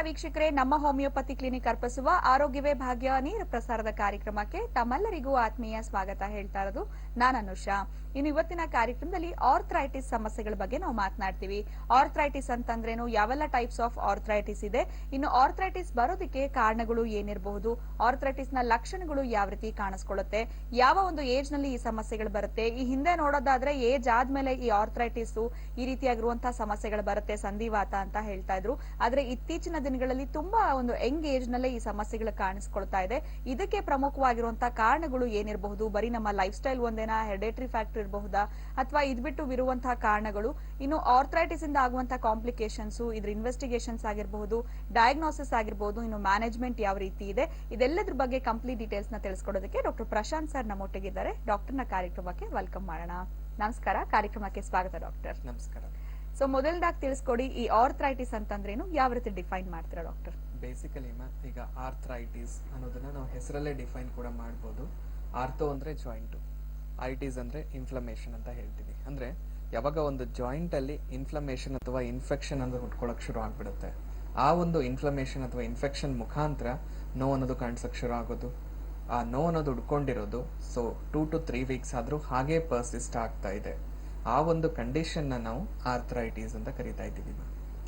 ವೀಕ್ಷಕರೇ, ನಮ್ಮ homeopathy clinic ಅರ್ಪಿಸುವ ಆರೋಗ್ಯವೇ ಭಾಗ್ಯ ನೇರ ಪ್ರಸಾರದ ಕಾರ್ಯಕ್ರಮಕ್ಕೆ ತಮ್ಮೆಲ್ಲರಿಗೂ ಆತ್ಮೀಯ ಸ್ವಾಗತ ಹೇಳ್ತಾ ಇರೋದು ನಾನು ಅನುಷಾ. ಇನ್ನು ಇವತ್ತಿನ ಕಾರ್ಯಕ್ರಮದಲ್ಲಿ ಆರ್ಥ್ರೈಟಿಸ್ ಸಮಸ್ಯೆಗಳ ಬಗ್ಗೆ ನಾವು ಮಾತನಾಡ್ತೀವಿ. ಆರ್ಥ್ರೈಟಿಸ್ ಅಂತಂದ್ರೇನು, ಯಾವೆಲ್ಲ ಟೈಪ್ಸ್ ಆಫ್ ಆರ್ಥ್ರೈಟಿಸ್ ಇದೆ, ಇನ್ನು ಆರ್ಥ್ರೈಟಿಸ್ ಬರೋದಕ್ಕೆ ಕಾರಣಗಳು ಏನಿರಬಹುದು, ಆರ್ಥ್ರೈಟಿಸ್ ನ ಲಕ್ಷಣಗಳು ಯಾವ ರೀತಿ ಕಾಣಿಸ್ಕೊಳ್ಳುತ್ತೆ, ಯಾವ ಒಂದು ಏಜ್ ನಲ್ಲಿ ಈ ಸಮಸ್ಯೆಗಳು ಬರುತ್ತೆ, ಈ ಹಿಂದೆ ನೋಡೋದಾದ್ರೆ ಏಜ್ ಆದ್ಮೇಲೆ ಈ ಆರ್ಥ್ರೈಟಿಸ್ ಈ ರೀತಿಯಾಗಿರುವಂತಹ ಸಮಸ್ಯೆಗಳು ಬರುತ್ತೆ, ಸಂಧಿವಾತ ಅಂತ ಹೇಳ್ತಾ ಇದ್ರು. ಆದ್ರೆ ಇತ್ತೀಚಿನ ದಿನಗಳಲ್ಲಿ ತುಂಬಾ ಒಂದು ಯಂಗ್ ಏಜ್ ನಲ್ಲೇ ಈ ಸಮಸ್ಯೆಗಳು ಕಾಣಿಸ್ಕೊಳ್ತಾ ಇದೆ. ಇದಕ್ಕೆ ಪ್ರಮುಖವಾಗಿರುವಂತಹ ಕಾರಣಗಳು ಏನಿರಬಹುದು, ಬರೀ ನಮ್ಮ ಲೈಫ್ ಸ್ಟೈಲ್ ಒಂದೇನಾ, ಹೆರಿಡಿಟರಿ ಫ್ಯಾಕ್ಟರ್ ಇರಬಹುದಾ, ಅಥವಾ ಇದ್ಬಿಟ್ಟು ಇರುವಂತಹ ಕಾರಣಗಳು, ಇನ್ನು ಆರ್ಥ್ರೈಟಿಸ್ ಇಂದ ಆಗುವಂತಹ ಕಾಂಪ್ಲಿಕೇಶನ್ಸ್, ಇದ್ರ ಇನ್ವೆಸ್ಟಿಗೇಷನ್ಸ್ ಆಗಿರಬಹುದು, ಡಯಾಗ್ನೋಸಿಸ್ ಆಗಿರಬಹುದು, ಇನ್ನು ಮ್ಯಾನೇಜ್ಮೆಂಟ್ ಯಾವ ರೀತಿ ಇದೆ, ಇದೆಲ್ಲದ್ರ ಬಗ್ಗೆ ಕಂಪ್ಲೀಟ್ ಡೀಟೇಲ್ಸ್ ನ ತಿಳಿಸ್ಕೊಡೋದಕ್ಕೆ ಡಾಕ್ಟರ್ ಪ್ರಶಾಂತ್ ಸರ್ ನಮ್ಮೊಟ್ಟಿಗಿದ್ದಾರೆ. ಡಾಕ್ಟರ್ನ ಕಾರ್ಯಕ್ರಮಕ್ಕೆ ವೆಲ್ಕಮ್ ಮಾಡೋಣ. ನಮಸ್ಕಾರ, ಕಾರ್ಯಕ್ರಮಕ್ಕೆ ಸ್ವಾಗತ ಡಾಕ್ಟರ್. ನಮಸ್ಕಾರ. ಸೊ ಮೊದಲದಾಗಿ ತಿಳಿಸ್ಕೊಡಿ, ಈ ಆರ್ಥ್ರೈಟಿಸ್ ಅಂತಂದ್ರೇನು, ಯಾವ ರೀತಿ ಡಿಫೈನ್ ಮಾಡ್ತೀರಾ ಡಾಕ್ಟರ್? ಬೇಸಿಕಲಿ ಈಗ ಆರ್ಥ್ರೈಟಿಸ್ ಅನ್ನೋದನ್ನ ನಾವು ಹೆಸರಲ್ಲೇ ಡಿಫೈನ್ ಕೂಡ ಮಾಡ್ಬೋದು. ಆರ್ಥೋ ಅಂದ್ರೆ ಜಾಯಿಂಟ್, ಐಟಿಸ್ ಅಂದ್ರೆ ಇನ್ಫ್ಲಮೇಷನ್ ಅಂತ ಹೇಳ್ತೀವಿ. ಅಂದ್ರೆ ಯಾವಾಗ ಒಂದು ಜಾಯಿಂಟ್ ಅಲ್ಲಿ ಇನ್ಫ್ಲಮೇಷನ್ ಅಥವಾ ಇನ್ಫೆಕ್ಷನ್ ಅನ್ನೋದು ಹುಟ್ಕೊಳಕ್ ಶುರು ಆಗ್ಬಿಡುತ್ತೆ, ಆ ಒಂದು ಇನ್ಫ್ಲಮೇಷನ್ ಅಥವಾ ಇನ್ಫೆಕ್ಷನ್ ಮುಖಾಂತರ ನೋವು ಅನ್ನೋದು ಕಾಣಿಸಕ್ ಶುರು ಆಗೋದು. ಆ ನೋವು ಅನ್ನೋದು ಉಡ್ಕೊಂಡಿರೋದು ಸೊ 2 to 3 ವೀಕ್ಸ್ ಆದ್ರೂ ಹಾಗೆ ಪರ್ಸಿಸ್ಟ್ ಆಗ್ತಾ ಇದೆ. ಆ ಒಂದು ಕಂಡೀಷನ್ ನಾವು ಆರ್ಥ್ರೈಟಿಸ್ ಅಂತ ಕರಿತಾ ಇದ್ದೀವಿ.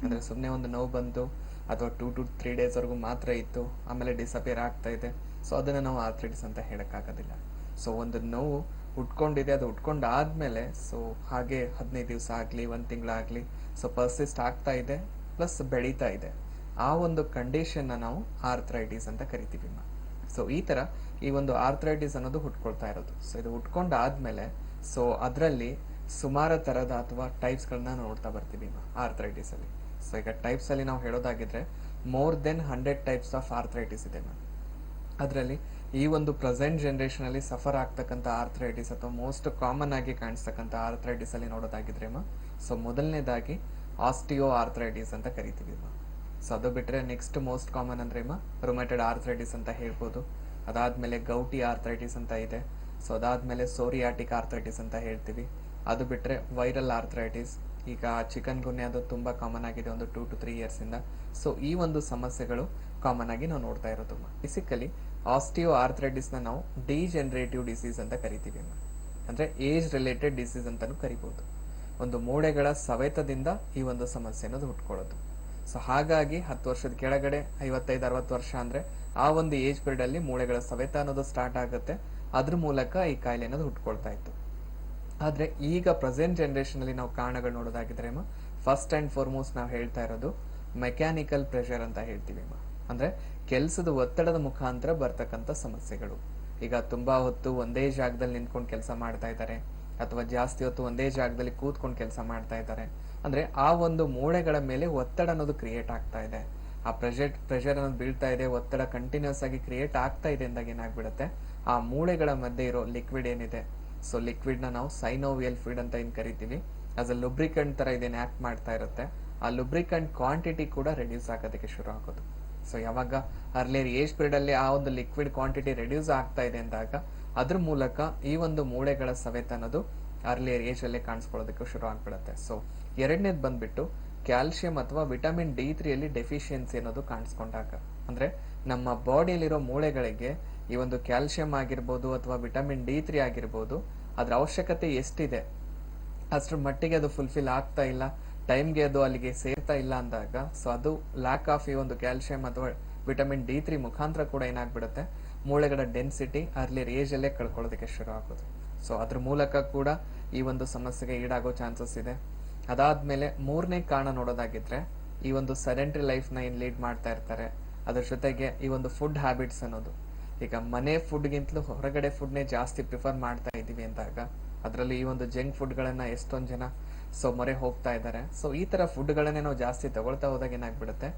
ಅಂದ್ರೆ ಸುಮ್ಮನೆ ಒಂದು ನೋವು ಬಂತು ಅಥವಾ 2 to 3 ಡೇಸ್ ವರೆಗೂ ಮಾತ್ರ ಇತ್ತು, ಆಮೇಲೆ ಡಿಸಪಿಯರ್ ಆಗ್ತಾ ಇದೆ, ಸೊ ಅದನ್ನ ನಾವು ಆರ್ಥ್ರೈಟಿಸ್ ಅಂತ ಹೇಳಕ್ಕಾಗೋದಿಲ್ಲ. ಸೊ ಒಂದು ನೋವು ಉಟ್ಕೊಂಡಿದೆ, ಅದು ಉಟ್ಕೊಂಡಾದ್ಮೇಲೆ ಸೊ ಹಾಗೆ 15 ದಿವಸ ಆಗ್ಲಿ 1 ತಿಂಗಳಾಗ್ಲಿ ಸೊ ಪರ್ಸಿಸ್ಟ್ ಆಗ್ತಾ ಇದೆ, ಪ್ಲಸ್ ಬೆಳೀತಾ ಇದೆ. ಆ ಒಂದು ಕಂಡೀಷನ್ ನಾವು ಆರ್ಥ್ರೈಟಿಸ್ ಅಂತ ಕರಿತೀವಿ. ಸೊ ಈ ತರ ಈ ಒಂದು ಆರ್ಥ್ರೈಟಿಸ್ ಅನ್ನೋದು ಹುಟ್ಕೊಳ್ತಾ ಇರೋದು. ಸೊ ಇದು ಹುಟ್ಕೊಂಡಾದ್ಮೇಲೆ ಸೊ ಅದರಲ್ಲಿ ಸುಮಾರು ತರದ ಅಥವಾ ಟೈಪ್ಸ್ ಗಳನ್ನ ನೋಡ್ತಾ ಬರ್ತೀವಿ ಆರ್ಥ್ರೈಟಿಸ್ ಅಲ್ಲಿ. ಸೊ ಈಗ ಟೈಪ್ಸ್ ಅಲ್ಲಿ ನಾವು ಹೇಳೋದಾಗಿದ್ರೆ more than 100 types of arthritis ಇದೆ ಮ್ಯಾಮ್. ಅದರಲ್ಲಿ ಈ ಒಂದು ಪ್ರೆಸೆಂಟ್ ಜನರೇಷನ್ ಅಲ್ಲಿ ಸಫರ್ ಆಗ್ತಕ್ಕಂಥ ಆರ್ಥ್ರೈಟಿಸ್ ಅಥವಾ ಮೋಸ್ಟ್ ಕಾಮನ್ ಆಗಿ ಕಾಣಿಸ್ತಕ್ಕಂಥ ಆರ್ಥ್ರೈಟಿಸ್ ಅಲ್ಲಿ ನೋಡೋದಾಗಿದ್ರೆ ಸೊ ಮೊದಲನೇದಾಗಿ ಆಸ್ಟಿಯೋ ಆರ್ಥ್ರೈಟಿಸ್ ಅಂತ ಕರಿತೀವಿ. ಸೊ ಅದು ಬಿಟ್ರೆ ನೆಕ್ಸ್ಟ್ ಮೋಸ್ಟ್ ಕಾಮನ್ ಅಂದ್ರೆ ರುಮೆಟೆಡ್ ಆರ್ಥ್ರೈಟಿಸ್ ಅಂತ ಹೇಳ್ಬೋದು. ಅದಾದ್ಮೇಲೆ ಗೌಟಿ ಆರ್ಥ್ರೈಟಿಸ್ ಅಂತ ಇದೆ. ಸೊ ಅದಾದ್ಮೇಲೆ ಸೋರಿಯಾಟಿಕ್ ಆರ್ಥ್ರೈಟಿಸ್ ಅಂತ ಹೇಳ್ತೀವಿ. ಅದು ಬಿಟ್ರೆ ವೈರಲ್ ಆರ್ಥ್ರೈಟಿಸ್, ಈಗ ಚಿಕನ್ ಗುನ್ಯ ಅದು ತುಂಬಾ ಕಾಮನ್ ಆಗಿದೆ ಒಂದು 2 to 3 ಇಯರ್ಸ್ ಇಂದ. ಸೊ ಈ ಒಂದು ಸಮಸ್ಯೆಗಳು ಕಾಮನ್ ಆಗಿ ನಾವು ನೋಡ್ತಾ ಇರೋದು. ಬೇಸಿಕಲಿ ಆಸ್ಟಿಯೋ ಆರ್ಥ್ರೈಟಿಸ್ ನ ನಾವು ಡಿಜೆನರೇಟಿವ್ ಡಿಸೀಸ್ ಅಂತ ಕರಿತೀವಿ. ಅಂದ್ರೆ ಏಜ್ ರಿಲೇಟೆಡ್ ಡಿಸೀಸ್ ಅಂತಾನು ಕರಿಬಹುದು. ಒಂದು ಮೂಳೆಗಳ ಸವೆತದಿಂದ ಈ ಒಂದು ಸಮಸ್ಯೆ ಅನ್ನೋದು ಹುಟ್ಕೊಳ್ಳೋದು. ಸೊ ಹಾಗಾಗಿ 10 ವರ್ಷದ ಕೆಳಗಡೆ 55-60 ವರ್ಷ ಅಂದ್ರೆ ಆ ಒಂದು ಏಜ್ ಪೀರಿಯಡ್ ಅಲ್ಲಿ ಮೂಳೆಗಳ ಸವೆತ ಅನ್ನೋದು ಸ್ಟಾರ್ಟ್ ಆಗುತ್ತೆ. ಅದ್ರ ಮೂಲಕ ಈ ಕಾಯಿಲೆ ಅನ್ನೋದು ಹುಟ್ಕೊಳ್ತಾ ಇತ್ತು. ಆದ್ರೆ ಈಗ ಪ್ರೆಸೆಂಟ್ ಜನರೇಷನ್ ಅಲ್ಲಿ ನಾವು ಕಾರಣಗಳು ನೋಡೋದಾಗಿದ್ರೆ ಫಸ್ಟ್ ಅಂಡ್ ಫಾರ್ಮೋಸ್ಟ್ ನಾವು ಹೇಳ್ತಾ ಇರೋದು ಮೆಕ್ಯಾನಿಕಲ್ ಪ್ರೆಷರ್ ಅಂತ ಹೇಳ್ತೀವಿ. ಅಂದ್ರೆ ಕೆಲಸದ ಒತ್ತಡದ ಮುಖಾಂತರ ಬರ್ತಕ್ಕಂಥ ಸಮಸ್ಯೆಗಳು. ಈಗ ತುಂಬಾ ಹೊತ್ತು ಒಂದೇ ಜಾಗದಲ್ಲಿ ನಿಂತ್ಕೊಂಡು ಕೆಲಸ ಮಾಡ್ತಾ ಇದ್ದಾರೆ, ಅಥವಾ ಜಾಸ್ತಿ ಹೊತ್ತು ಒಂದೇ ಜಾಗದಲ್ಲಿ ಕೂತ್ಕೊಂಡು ಕೆಲಸ ಮಾಡ್ತಾ ಇದ್ದಾರೆ. ಅಂದ್ರೆ ಆ ಒಂದು ಮೂಳೆಗಳ ಮೇಲೆ ಒತ್ತಡ ಅನ್ನೋದು ಕ್ರಿಯೇಟ್ ಆಗ್ತಾ ಇದೆ. ಆ ಪ್ರೆಷರ್ ಅನ್ನೋದು ಬೀಳ್ತಾ ಇದೆ, ಒತ್ತಡ ಕಂಟಿನ್ಯೂಸ್ ಆಗಿ ಕ್ರಿಯೇಟ್ ಆಗ್ತಾ ಇದೆ ಅಂದಾಗ ಏನಾಗ್ಬಿಡುತ್ತೆ, ಆ ಮೂಳೆಗಳ ಮಧ್ಯೆ ಇರೋ ಲಿಕ್ವಿಡ್ ಏನಿದೆ, ಸೊ ಲಿಕ್ವಿಡ್ ನ ನಾವು ಸೈನೋವಿಯಲ್ ಫ್ಲೂಯಿಡ್ ಅಂತ ಏನ್ ಕರಿತೀವಿ, ಆಸ್ ಅ ಲುಬ್ರಿಕೆಂಟ್ ತರ ಇದೇನ್ ಆಕ್ಟ್ ಮಾಡ್ತಾ ಇರುತ್ತೆ. ಆ ಲುಬ್ರಿಕೆಂಟ್ ಕ್ವಾಂಟಿಟಿ ಕೂಡ ರೆಡ್ಯೂಸ್ ಆಗೋದಕ್ಕೆ ಶುರು ಆಗೋದು. ಸೊ ಯಾವಾಗ ಅರ್ಲಿಯರ್ ಏಜ್ ಪೀರಿಯಡ್ ಅಲ್ಲಿ ಆ ಒಂದು ಲಿಕ್ವಿಡ್ ಕ್ವಾಂಟಿಟಿ ರೆಡ್ಯೂಸ್ ಆಗ್ತಾ ಇದೆ ಅಂದಾಗ ಅದ್ರ ಮೂಲಕ ಈ ಒಂದು ಮೂಳೆಗಳ ಸವೆತ ಅನ್ನೋದು ಅರ್ಲಿಯರ್ ಏಜ್ ಅಲ್ಲೇ ಕಾಣಿಸ್ಕೊಳ್ಳೋದಕ್ಕೆ ಶುರು ಆಗ್ಬಿಡುತ್ತೆ. ಸೊ ಎರಡನೇದು ಬಂದ್ಬಿಟ್ಟು ಕ್ಯಾಲ್ಸಿಯಂ ಅಥವಾ ವಿಟಮಿನ್ D3 ಅಲ್ಲಿ ಡೆಫಿಷಿಯನ್ಸಿ ಅನ್ನೋದು ಕಾಣಿಸ್ಕೊಂಡಾಗ, ಅಂದ್ರೆ ನಮ್ಮ ಬಾಡಿಯಲ್ಲಿರೋ ಮೂಳೆಗಳಿಗೆ ಈ ಒಂದು ಕ್ಯಾಲ್ಸಿಯಂ ಆಗಿರ್ಬೋದು ಅಥವಾ ವಿಟಮಿನ್ D3 ಆಗಿರ್ಬೋದು, ಅದ್ರ ಅವಶ್ಯಕತೆ ಎಷ್ಟಿದೆ ಅಷ್ಟ್ರ ಮಟ್ಟಿಗೆ ಅದು ಫುಲ್ಫಿಲ್ ಆಗ್ತಾ ಇಲ್ಲ, ಟೈಮ್ಗೆ ಅದು ಅಲ್ಲಿಗೆ ಸೇರ್ತಾ ಇಲ್ಲ ಅಂದಾಗ ಸೊ ಅದು ಲ್ಯಾಕ್ ಆಫ್ ಈ ಒಂದು ಕ್ಯಾಲ್ಸಿಯಂ ಅಥವಾ ವಿಟಮಿನ್ D3 ಮುಖಾಂತರ ಕೂಡ ಏನಾಗ್ಬಿಡುತ್ತೆ, ಮೂಳೆಗಳ ಡೆನ್ಸಿಟಿ ಅರ್ಲಿಯರ್ ಏಜ್ ಅಲ್ಲೇ ಕಳ್ಕೊಳ್ಳೋದಕ್ಕೆ ಶುರು ಆಗೋದು. ಸೊ ಅದ್ರ ಮೂಲಕ ಕೂಡ ಈ ಒಂದು ಸಮಸ್ಯೆಗೆ ಈಡಾಗೋ ಚಾನ್ಸಸ್ ಇದೆ. ಅದಾದ್ಮೇಲೆ ಮೂರನೇ ಕಾರಣ ನೋಡೋದಾಗಿದ್ರೆ ಈ ಒಂದು ಸೆಡೆಂಟರಿ ಲೈಫ್ ನ ಏನ್ ಲೀಡ್ ಮಾಡ್ತಾ ಇರ್ತಾರೆ, ಅದ್ರ ಜೊತೆಗೆ ಈ ಒಂದು ಫುಡ್ ಹ್ಯಾಬಿಟ್ಸ್ ಅನ್ನೋದು, ಈಗ ಮನೆ ಫುಡ್ ಗಿಂತಲೂ ಹೊರಗಡೆ ಫುಡ್ ನೇ ಜಾಸ್ತಿ ಪ್ರಿಫರ್ ಮಾಡ್ತಾ ಇದೀವಿ ಅಂದಾಗ, ಅದರಲ್ಲಿ ಈ ಒಂದು ಜಂಕ್ ಫುಡ್ ಗಳನ್ನ ಎಷ್ಟೊಂದ್ ಜನ ಸೊ ಮೊರೆ ಹೋಗ್ತಾ ಇದ್ದಾರೆ. ಸೊ ಈ ತರ ಫುಡ್ ಗಳನ್ನೇ ನಾವು ಜಾಸ್ತಿ ತಗೊಳ್ತಾ ಹೋದಾಗ ಏನಾಗ್ಬಿಡುತ್ತೆ,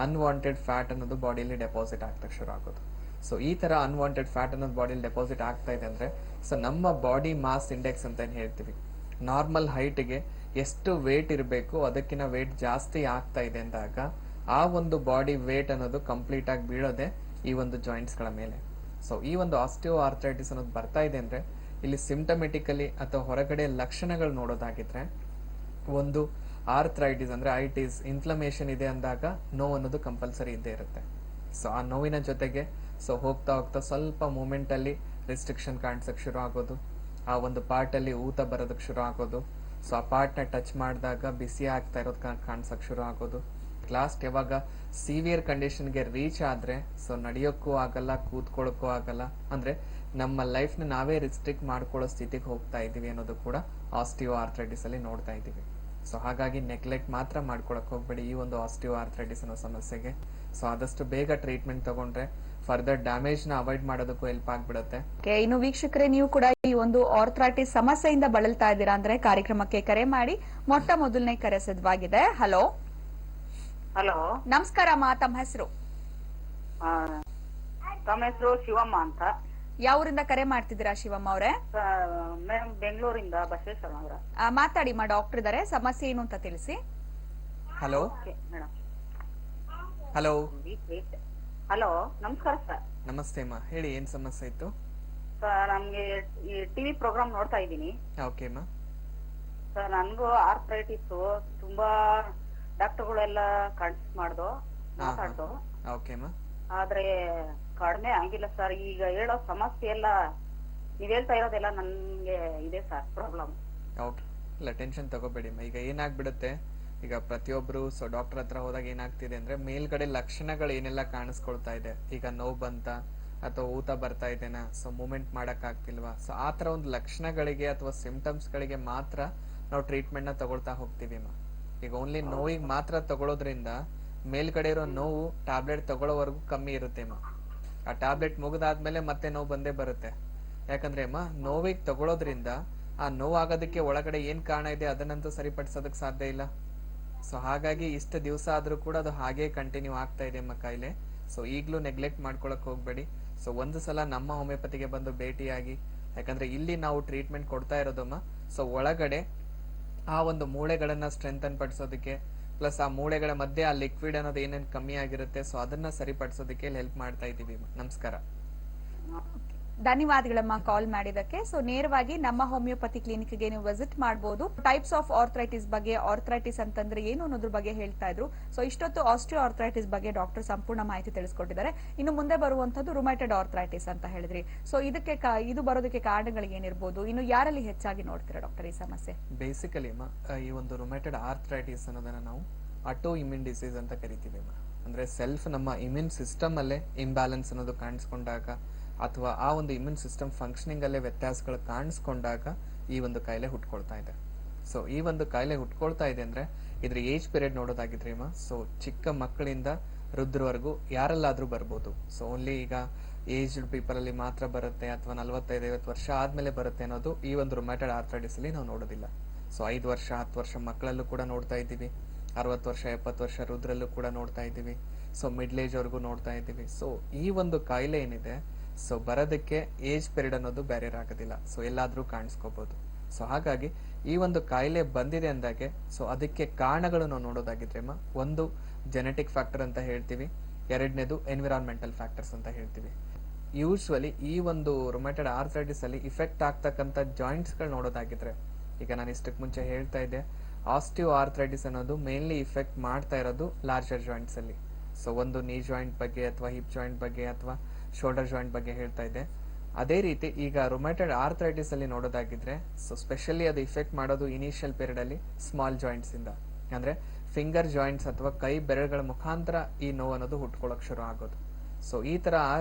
ಅನ್ವಾಂಟೆಡ್ ಫ್ಯಾಟ್ ಅನ್ನೋದು ಬಾಡಿಯಲ್ಲಿ ಡೆಪಾಸಿಟ್ ಆಗ್ತಾ ಶುರು ಆಗೋದು. ಸೊ ಈ ತರ ಅನ್ವಾಂಟೆಡ್ ಫ್ಯಾಟ್ ಅನ್ನೋದು ಬಾಡಿಯಲ್ಲಿ ಡೆಪಾಸಿಟ್ ಆಗ್ತಾ ಇದೆ ಅಂದ್ರೆ ಸೊ ನಮ್ಮ ಬಾಡಿ ಮಾಸ್ ಇಂಡೆಕ್ಸ್ ಅಂತ ಏನ್ ಹೇಳ್ತೀವಿ, ನಾರ್ಮಲ್ ಹೈಟ್ಗೆ ಎಷ್ಟು ವೇಟ್ ಇರಬೇಕು ಅದಕ್ಕಿಂತ ವೇಟ್ ಜಾಸ್ತಿ ಆಗ್ತಾ ಇದೆ ಅಂದಾಗ ಆ ಒಂದು ಬಾಡಿ ವೇಟ್ ಅನ್ನೋದು ಕಂಪ್ಲೀಟ್ ಆಗಿ ಬೀಳೋದೆ ಈ ಒಂದು ಜಾಯಿಂಟ್ಸ್ ಗಳ ಮೇಲೆ. ಸೊ ಈ ಒಂದು ಆಸ್ಟಿಯೋ ಆರ್ಥ್ರೈಟಿಸ್ ಅನ್ನೋದು ಬರ್ತಾ ಇದೆ ಅಂದ್ರೆ ಇಲ್ಲಿ ಸಿಂಪ್ಟಮೆಟಿಕಲಿ ಅಥವಾ ಹೊರಗಡೆ ಲಕ್ಷಣಗಳು ನೋಡೋದಾಗಿದ್ರೆ ಒಂದು ಆರ್ಥ್ರೈಟಿಸ್ ಅಂದ್ರೆ ಐಟಿಸ್ ಇನ್ಫ್ಲಮೇಷನ್ ಇದೆ ಅಂದಾಗ ನೋವು ಅನ್ನೋದು ಕಂಪಲ್ಸರಿ ಇದ್ದೇ ಇರುತ್ತೆ. ಸೊ ಆ ನೋವಿನ ಜೊತೆಗೆ ಸೊ ಹೋಗ್ತಾ ಹೋಗ್ತಾ ಸ್ವಲ್ಪ ಮೂಮೆಂಟ್ ಅಲ್ಲಿ ರಿಸ್ಟ್ರಿಕ್ಷನ್ ಕಾಣಿಸಕ್ ಶುರು ಆಗೋದು, ಆ ಒಂದು ಪಾರ್ಟ್ ಅಲ್ಲಿ ಊತ ಬರೋದಕ್ಕೆ ಶುರು ಆಗೋದು, ಸೊ ಆ ಪಾರ್ಟ್ ನ ಟಚ್ ಮಾಡಿದಾಗ ಬಿಸಿ ಆಗ್ತಾ ಇರೋದು ಕಾಣಿಸಕ್ ಶುರು ಆಗೋದು. ಲಾಸ್ಟ್ ಯಾವಾಗ ಸಿವಿಯರ್ ಕಂಡೀಷನ್ಗೆ ರೀಚ್ ಆದ್ರೆ ಸೊ ನಡೆಯೋಕ್ಕೂ ಆಗಲ್ಲ, ಕೂತ್ಕೊಳ್ಳೋಕ್ಕೂ ಆಗಲ್ಲ, ಅಂದ್ರೆ ನಮ್ಮ ಲೈಫ್ ನ ನಾವೇ ರಿಸ್ಟ್ರಿಕ್ಟ್ ಮಾಡ್ಕೊಳ್ಳೋ ಸ್ಥಿತಿಗೆ ಹೋಗ್ತಾ ಇದೀವಿ ಅನ್ನೋದು ಕೂಡ ಆಸ್ಟಿಯೋ ಆರ್ಥ್ರೈಟಿಸ್ ಅಲ್ಲಿ ನೋಡ್ತಾ ಇದೀವಿ. ಸೊ ಹಾಗಾಗಿ ನೆಗ್ಲೆಕ್ಟ್ ಮಾತ್ರ ಮಾಡ್ಕೊಳಕ್ ಹೋಗ್ಬೇಡಿ ಈ ಒಂದು ಆಸ್ಟಿಯೋ ಆರ್ಥ್ರೈಟಿಸ್ ಅನ್ನೋ ಸಮಸ್ಯೆಗೆ. ಸೊ ಆದಷ್ಟು ಬೇಗ ಟ್ರೀಟ್ಮೆಂಟ್ ತಗೊಂಡ್ರೆ ಫರ್ದರ್ ಡ್ಯಾಮೇಜ್ ನ ಅವಾಯ್ಡ್ ಮಾಡೋದಕ್ಕೂ ಹೆಲ್ಪ್ ಆಗ್ಬಿಡುತ್ತೆ. ಇನ್ನು ವೀಕ್ಷಕರೇ, ನೀವು ಕೂಡ ಈ ಒಂದು ಆರ್ಥ್ರೈಟಿಸ್ ಸಮಸ್ಯೆಯಿಂದ ಬಳಲ್ತಾ ಇದ್ದೀರಾ ಅಂದ್ರೆ ಕಾರ್ಯಕ್ರಮಕ್ಕೆ ಕರೆ ಮಾಡಿ. ಮೊಟ್ಟ ಮೊದಲನೇ ಕರೆ ಸಿದ್ಧವಾಗಿದೆ. ಹಲೋ ಹಲೋ, ನಮಸ್ಕಾರ ಅಮ್ಮ, ತಮ್ಮ ಹೆಸರು? ತಮ್ಮ ಹೆಸರು ಶಿವಮ್ಮ ಅಂತ. ಯಾವೂರಿಂದ ಕರೆ ಮಾಡ್ತಿದ್ದೀರಾ ಶಿವಮ್ಮ ಅವರೇ? ಮೇಡಮ್ ಬೆಂಗಳೂರಿಂದ ಬಸವೇಶ್ವರ ನಗರ. ಮಾತಾಡಿ ಮಾ, ಡಾಕ್ಟರ್ ಇದಾರೆ, ಸಮಸ್ಯೆ ಏನು ಅಂತ ತಿಳಿಸಿ. Hello madam. ಹಲೋ ಹಲೋ, ನಮಸ್ಕಾರ ಸರ್. ನಮಸ್ತೆ ಅಮ್ಮ, ಹೇಳಿ ಏನ್ ಸಮಸ್ಯೆ ಇತ್ತು? ಸರ್, ನಮ್ಗೆ ಈ ಟಿವಿ ಪ್ರೋಗ್ರಾಮ್ ನೋಡ್ತಾ ಇದ್ದೀನಿ ಓಕೆ ಅಮ್ಮ. ಸರ್. ನನ್ಗೂ ಆರ್ಥ್ರೈಟಿಸ್ ತುಂಬಾ ಡಾಕ್ಟರ್ಗಳೆಲ್ಲ ಕನ್ಸಲ್ಟ್ ಮಾಡ್ದು, ಮಾತಾಡ್ದು, ಓಕೆ ಅಮ್ಮ. ಆದ್ರೆ ಕಡಿಮೆ ಆಗಿಲ್ಲ ಸರ್. ಈಗ ಹೇಳೋ ಸಮಸ್ಯೆ ಎಲ್ಲ ನೀವ್ ಹೇಳ್ತಾ ಇರೋದೆಲ್ಲ ನನ್ಗೆ ಇದೆ ಸರ್ ಪ್ರಾಬ್ಲಮ್. ಓಕೆ, ಇಲ್ಲ ಟೆನ್ಷನ್ ತಗೋಬೇಡಿ ಅಮ್ಮ. ಈಗ ಏನಾಗ್ಬಿಡುತ್ತೆ, ಈಗ ಪ್ರತಿಯೊಬ್ರು ಸೊ ಡಾಕ್ಟರ್ ಹತ್ರ ಹೋದಾಗ ಏನಾಗ್ತಿದೆ ಅಂದ್ರೆ ಮೇಲ್ಗಡೆ ಲಕ್ಷಣಗಳು ಏನೆಲ್ಲ ಕಾಣಿಸ್ಕೊಳ್ತಾ ಇದೆ, ಈಗ ನೋವು ಬಂತ ಅಥವಾ ಊತ ಬರ್ತಾ ಇದೆನಾ, ಸೊ ಮೂವ್ಮೆಂಟ್ ಮಾಡಕ್ ಆಗ್ತಿಲ್ವಾ, ಸೊ ಆ ತರ ಒಂದು ಲಕ್ಷಣಗಳಿಗೆ ಅಥವಾ ಸಿಂಪ್ಟಮ್ಸ್ ಗಳಿಗೆ ಮಾತ್ರ ನಾವು ಟ್ರೀಟ್ಮೆಂಟ್ ನ ತಗೊಳ್ತಾ ಹೋಗ್ತೀವಿ ಅಮ್ಮ. ಈಗ ಓನ್ಲಿ ನೋವಿಗೆ ಮಾತ್ರ ತಗೊಳ್ಳೋದ್ರಿಂದ ಮೇಲ್ಗಡೆ ಇರೋ ನೋವು ಟ್ಯಾಬ್ಲೆಟ್ ತಗೊಳ್ಳೋವರೆಗೂ ಕಮ್ಮಿ ಇರುತ್ತೆ ಅಮ್ಮ. ಆ ಟ್ಯಾಬ್ಲೆಟ್ ಮುಗಿದಾದ್ಮೇಲೆ ಮತ್ತೆ ನೋವು ಬಂದೇ ಬರುತ್ತೆ. ಯಾಕಂದ್ರೆ ಅಮ್ಮ, ನೋವಿಗೆ ತಗೊಳ್ಳೋದ್ರಿಂದ ಆ ನೋವು ಆಗೋದಕ್ಕೆ ಒಳಗಡೆ ಏನ್ ಕಾರಣ ಇದೆ ಅದನ್ನಂತೂ ಸರಿಪಡಿಸೋದಕ್ಕೆ ಸಾಧ್ಯ ಇಲ್ಲ. ಸೊ ಹಾಗಾಗಿ ಇಷ್ಟು ದಿವಸ ಆದ್ರೂ ಕೂಡ ಅದು ಹಾಗೆ ಕಂಟಿನ್ಯೂ ಆಗ್ತಾ ಇದೆ ಅಮ್ಮ ಕಾಯಿಲೆ. ಸೊ ಈಗ್ಲೂ ನೆಗ್ಲೆಕ್ಟ್ ಮಾಡ್ಕೊಳಕ್ ಹೋಗ್ಬೇಡಿ. ಸೊ ಒಂದು ಸಲ ನಮ್ಮ ಹೋಮಿಯೋಪತಿಗೆ ಬಂದು ಭೇಟಿಯಾಗಿ, ಯಾಕಂದ್ರೆ ಇಲ್ಲಿ ನಾವು ಟ್ರೀಟ್ಮೆಂಟ್ ಕೊಡ್ತಾ ಇರೋದಮ್ಮ ಸೊ ಒಳಗಡೆ ಆ ಒಂದು ಮೂಳೆಗಳನ್ನ ಸ್ಟ್ರೆಂಥನ್ ಪಡಿಸೋದಕ್ಕೆ, ಪ್ಲಸ್ ಆ ಮೂಳೆಗಳ ಮಧ್ಯೆ ಆ ಲಿಕ್ವಿಡ್ ಅನ್ನೋದು ಏನೇನು ಕಮ್ಮಿ ಆಗಿರುತ್ತೆ ಸೊ ಅದನ್ನ ಸರಿಪಡಿಸೋದಕ್ಕೆ ಹೆಲ್ಪ್ ಮಾಡ್ತಾ ಇದೀವಿ. ನಮಸ್ಕಾರ. ಧನ್ಯವಾದಗಳಮ್ಮ ಕಾಲ್ ಮಾಡಿದಕ್ಕೆ. ಸೊ ನೇರವಾಗಿ ನಮ್ಮ ಹೋಮಿಯೋಪತಿ ಕ್ಲಿನಿಕ್ಗೆ ನೀವು ವಿಸಿಟ್ ಮಾಡಬಹುದು. ಟೈಪ್ಸ್ ಆಫ್ ಆರ್ಥ್ರೈಟಿಸ್ ಬಗ್ಗೆ, ಆರ್ಥ್ರೈಟಿಸ್ ಅಂತಂದ್ರೆ ಏನು ಅನ್ನೋದ್ರ ಬಗ್ಗೆ ಹೇಳ್ತಾ ಇದ್ರು. ಸೊ ಇಷ್ಟೊತ್ತು ಆಸ್ಟಿಯೋ ಆರ್ಥ್ರೈಟಿಸ್ ಬಗ್ಗೆ ಡಾಕ್ಟರ್ ಸಂಪೂರ್ಣ ಮಾಹಿತಿ ತಿಳಿಸ್ಕೊಟ್ಟಿದ್ದಾರೆ. ಇನ್ನು ಮುಂದೆ ಬರುವಂತದ್ದು ರುಮೈಟೆಡ್ ಆರ್ಥ್ರೈಟಿಸ್ ಅಂತ ಹೇಳಿದ್ರಿ. ಸೊ ಇದು ಬರೋದಕ್ಕೆ ಕಾರಣಗಳು ಏನಿರ್ಬೋದು, ಇನ್ನು ಯಾರಲ್ಲಿ ಹೆಚ್ಚಾಗಿ ನೋಡ್ತೀರಾ ಡಾಕ್ಟರ್ ಈ ಸಮಸ್ಯೆ? ಬೇಸಿಕಲಿ ಈ ಒಂದು ರುಮೈಟೆಡ್ ಆರ್ಥ್ರೈಟಿಸ್ ಅನ್ನೋದನ್ನ ನಾವು ಆಟೋ ಇಮ್ಯೂನ್ ಡಿಸೀಸ್ ಅಂತ ಕರಿತೀವಿ. ಅಂದ್ರೆ ಸೆಲ್ಫ್ ನಮ್ಮ ಇಮ್ಯೂನ್ ಸಿಸ್ಟಮ್ ಅಲ್ಲೇ ಇಂಬ್ಯಾಲೆನ್ಸ್ ಅನ್ನೋದು ಕಾಣಿಸ್ಕೊಂಡಾಗ ಅಥವಾ ಆ ಒಂದು ಇಮ್ಯೂನ್ ಸಿಸ್ಟಮ್ ಫಂಕ್ಷನಿಂಗ್ ಅಲ್ಲೇ ವ್ಯತ್ಯಾಸಗಳು ಕಾಣಿಸ್ಕೊಂಡಾಗ ಈ ಒಂದು ಕಾಯಿಲೆ ಹುಟ್ಕೊಳ್ತಾ ಇದೆ. ಸೊ ಈ ಒಂದು ಕಾಯಿಲೆ ಹುಟ್ಕೊಳ್ತಾ ಇದೆ ಅಂದ್ರೆ ಇದ್ರ ಏಜ್ ಪೀರಿಯಡ್ ನೋಡೋದಾಗಿದ್ರೆ ಸೊ ಚಿಕ್ಕ ಮಕ್ಕಳಿಂದ ವೃದ್ಧರವರೆಗೂ ಯಾರೆಲ್ಲಾದ್ರೂ ಬರ್ಬೋದು. ಸೊ ಓನ್ಲಿ ಈಗ ಏಜ್ಡ್ ಪೀಪಲ್ ಅಲ್ಲಿ ಮಾತ್ರ ಬರುತ್ತೆ ಅಥವಾ 45-50 ವರ್ಷ ಆದ್ಮೇಲೆ ಬರುತ್ತೆ ಅನ್ನೋದು ಈ ಒಂದು ರುಮ್ಯಾಟೆಡ್ ಆರ್ಥ್ರೈಟಿಸ್ ಅಲ್ಲಿ ನಾವು ನೋಡೋದಿಲ್ಲ. ಸೊ 5 ವರ್ಷ 10 ವರ್ಷ ಮಕ್ಕಳಲ್ಲೂ ಕೂಡ ನೋಡ್ತಾ ಇದ್ದೀವಿ, 60 ವರ್ಷ 70 ವರ್ಷ ವೃದ್ಧರಲ್ಲೂ ಕೂಡ ನೋಡ್ತಾ ಇದ್ದೀವಿ, ಸೊ ಮಿಡ್ಲ್ ಏಜ್ ವರ್ಗೂ ನೋಡ್ತಾ ಇದ್ದೀವಿ. ಸೊ ಈ ಒಂದು ಕಾಯಿಲೆ ಏನಿದೆ ಸೊ ಬರೋದಕ್ಕೆ ಏಜ್ ಪೀರಿಯಡ್ ಅನ್ನೋದು ಬ್ಯಾರಿಯರ್ ಆಗೋದಿಲ್ಲ. ಸೊ ಎಲ್ಲಾದ್ರೂ ಕಾಣಿಸ್ಕೋಬಹುದು. ಸೊ ಹಾಗಾಗಿ ಈ ಒಂದು ಕಾಯಿಲೆ ಬಂದಿದೆ ಅಂದಾಗೆ ಸೊ ಅದಕ್ಕೆ ಕಾರಣಗಳು ನಾವು ನೋಡೋದಾಗಿದ್ರೆ ಒಂದು ಜೆನೆಟಿಕ್ ಫ್ಯಾಕ್ಟರ್ ಅಂತ ಹೇಳ್ತೀವಿ, ಎರಡನೇದು ಎನ್ವಿರಾನ್ಮೆಂಟಲ್ ಫ್ಯಾಕ್ಟರ್ಸ್ ಅಂತ ಹೇಳ್ತೀವಿ. ಯೂಶ್ವಲಿ ಈ ಒಂದು ರುಮೈಟೆಡ್ ಆರ್ಥ್ರೈಟಿಸ್ ಅಲ್ಲಿ ಇಫೆಕ್ಟ್ ಆಗ್ತಕ್ಕಂಥ ಜಾಯಿಂಟ್ಸ್ ಗಳು ನೋಡೋದಾಗಿದ್ರೆ, ಈಗ ನಾನು ಇಷ್ಟಕ್ಕೆ ಮುಂಚೆ ಹೇಳ್ತಾ ಇದ್ದೆ ಆಸ್ಟಿಯೋ ಆರ್ಥ್ರೈಟಿಸ್ ಅನ್ನೋದು ಮೇನ್ಲಿ ಇಫೆಕ್ಟ್ ಮಾಡ್ತಾ ಇರೋದು ಲಾರ್ಜರ್ ಜಾಯಿಂಟ್ಸ್ ಅಲ್ಲಿ. ಸೊ ಒಂದು ನೀ ಜಾಯಿಂಟ್ ಬಗ್ಗೆ ಅಥವಾ ಹಿಪ್ ಜಾಯಿಂಟ್ ಬಗ್ಗೆ ಅಥವಾ ಶೋಲ್ಡರ್ ಜಾಯಿಂಟ್ ಬಗ್ಗೆ ಹೇಳ್ತಾ ಇದ್ದೆ. ಅದೇ ರೀತಿ ಈಗ ರುಮೈಟೆಡ್ ಆರ್ಥ್ರೈಟಿಸ್ ಅಲ್ಲಿ ನೋಡೋದಾಗಿದ್ರೆ ಸೊ ಸ್ಪೆಷಲಿ ಅದು ಇಫೆಕ್ಟ್ ಮಾಡೋದು ಇನಿಷಿಯಲ್ ಪೀರಿಯಡ್ ಅಲ್ಲಿ ಸ್ಮಾಲ್ ಜಾಯಿಂಟ್ಸ್ ಇಂದ, ಅಂದ್ರೆ ಫಿಂಗರ್ ಜಾಯಿಂಟ್ಸ್ ಅಥವಾ ಕೈ ಬೆರಳುಗಳ ಮುಖಾಂತರ ಈ ನೋವು ಅನ್ನೋದು ಹುಟ್ಕೊಳಕ್ ಶುರು ಆಗೋದು. ಸೊ ಈ ತರ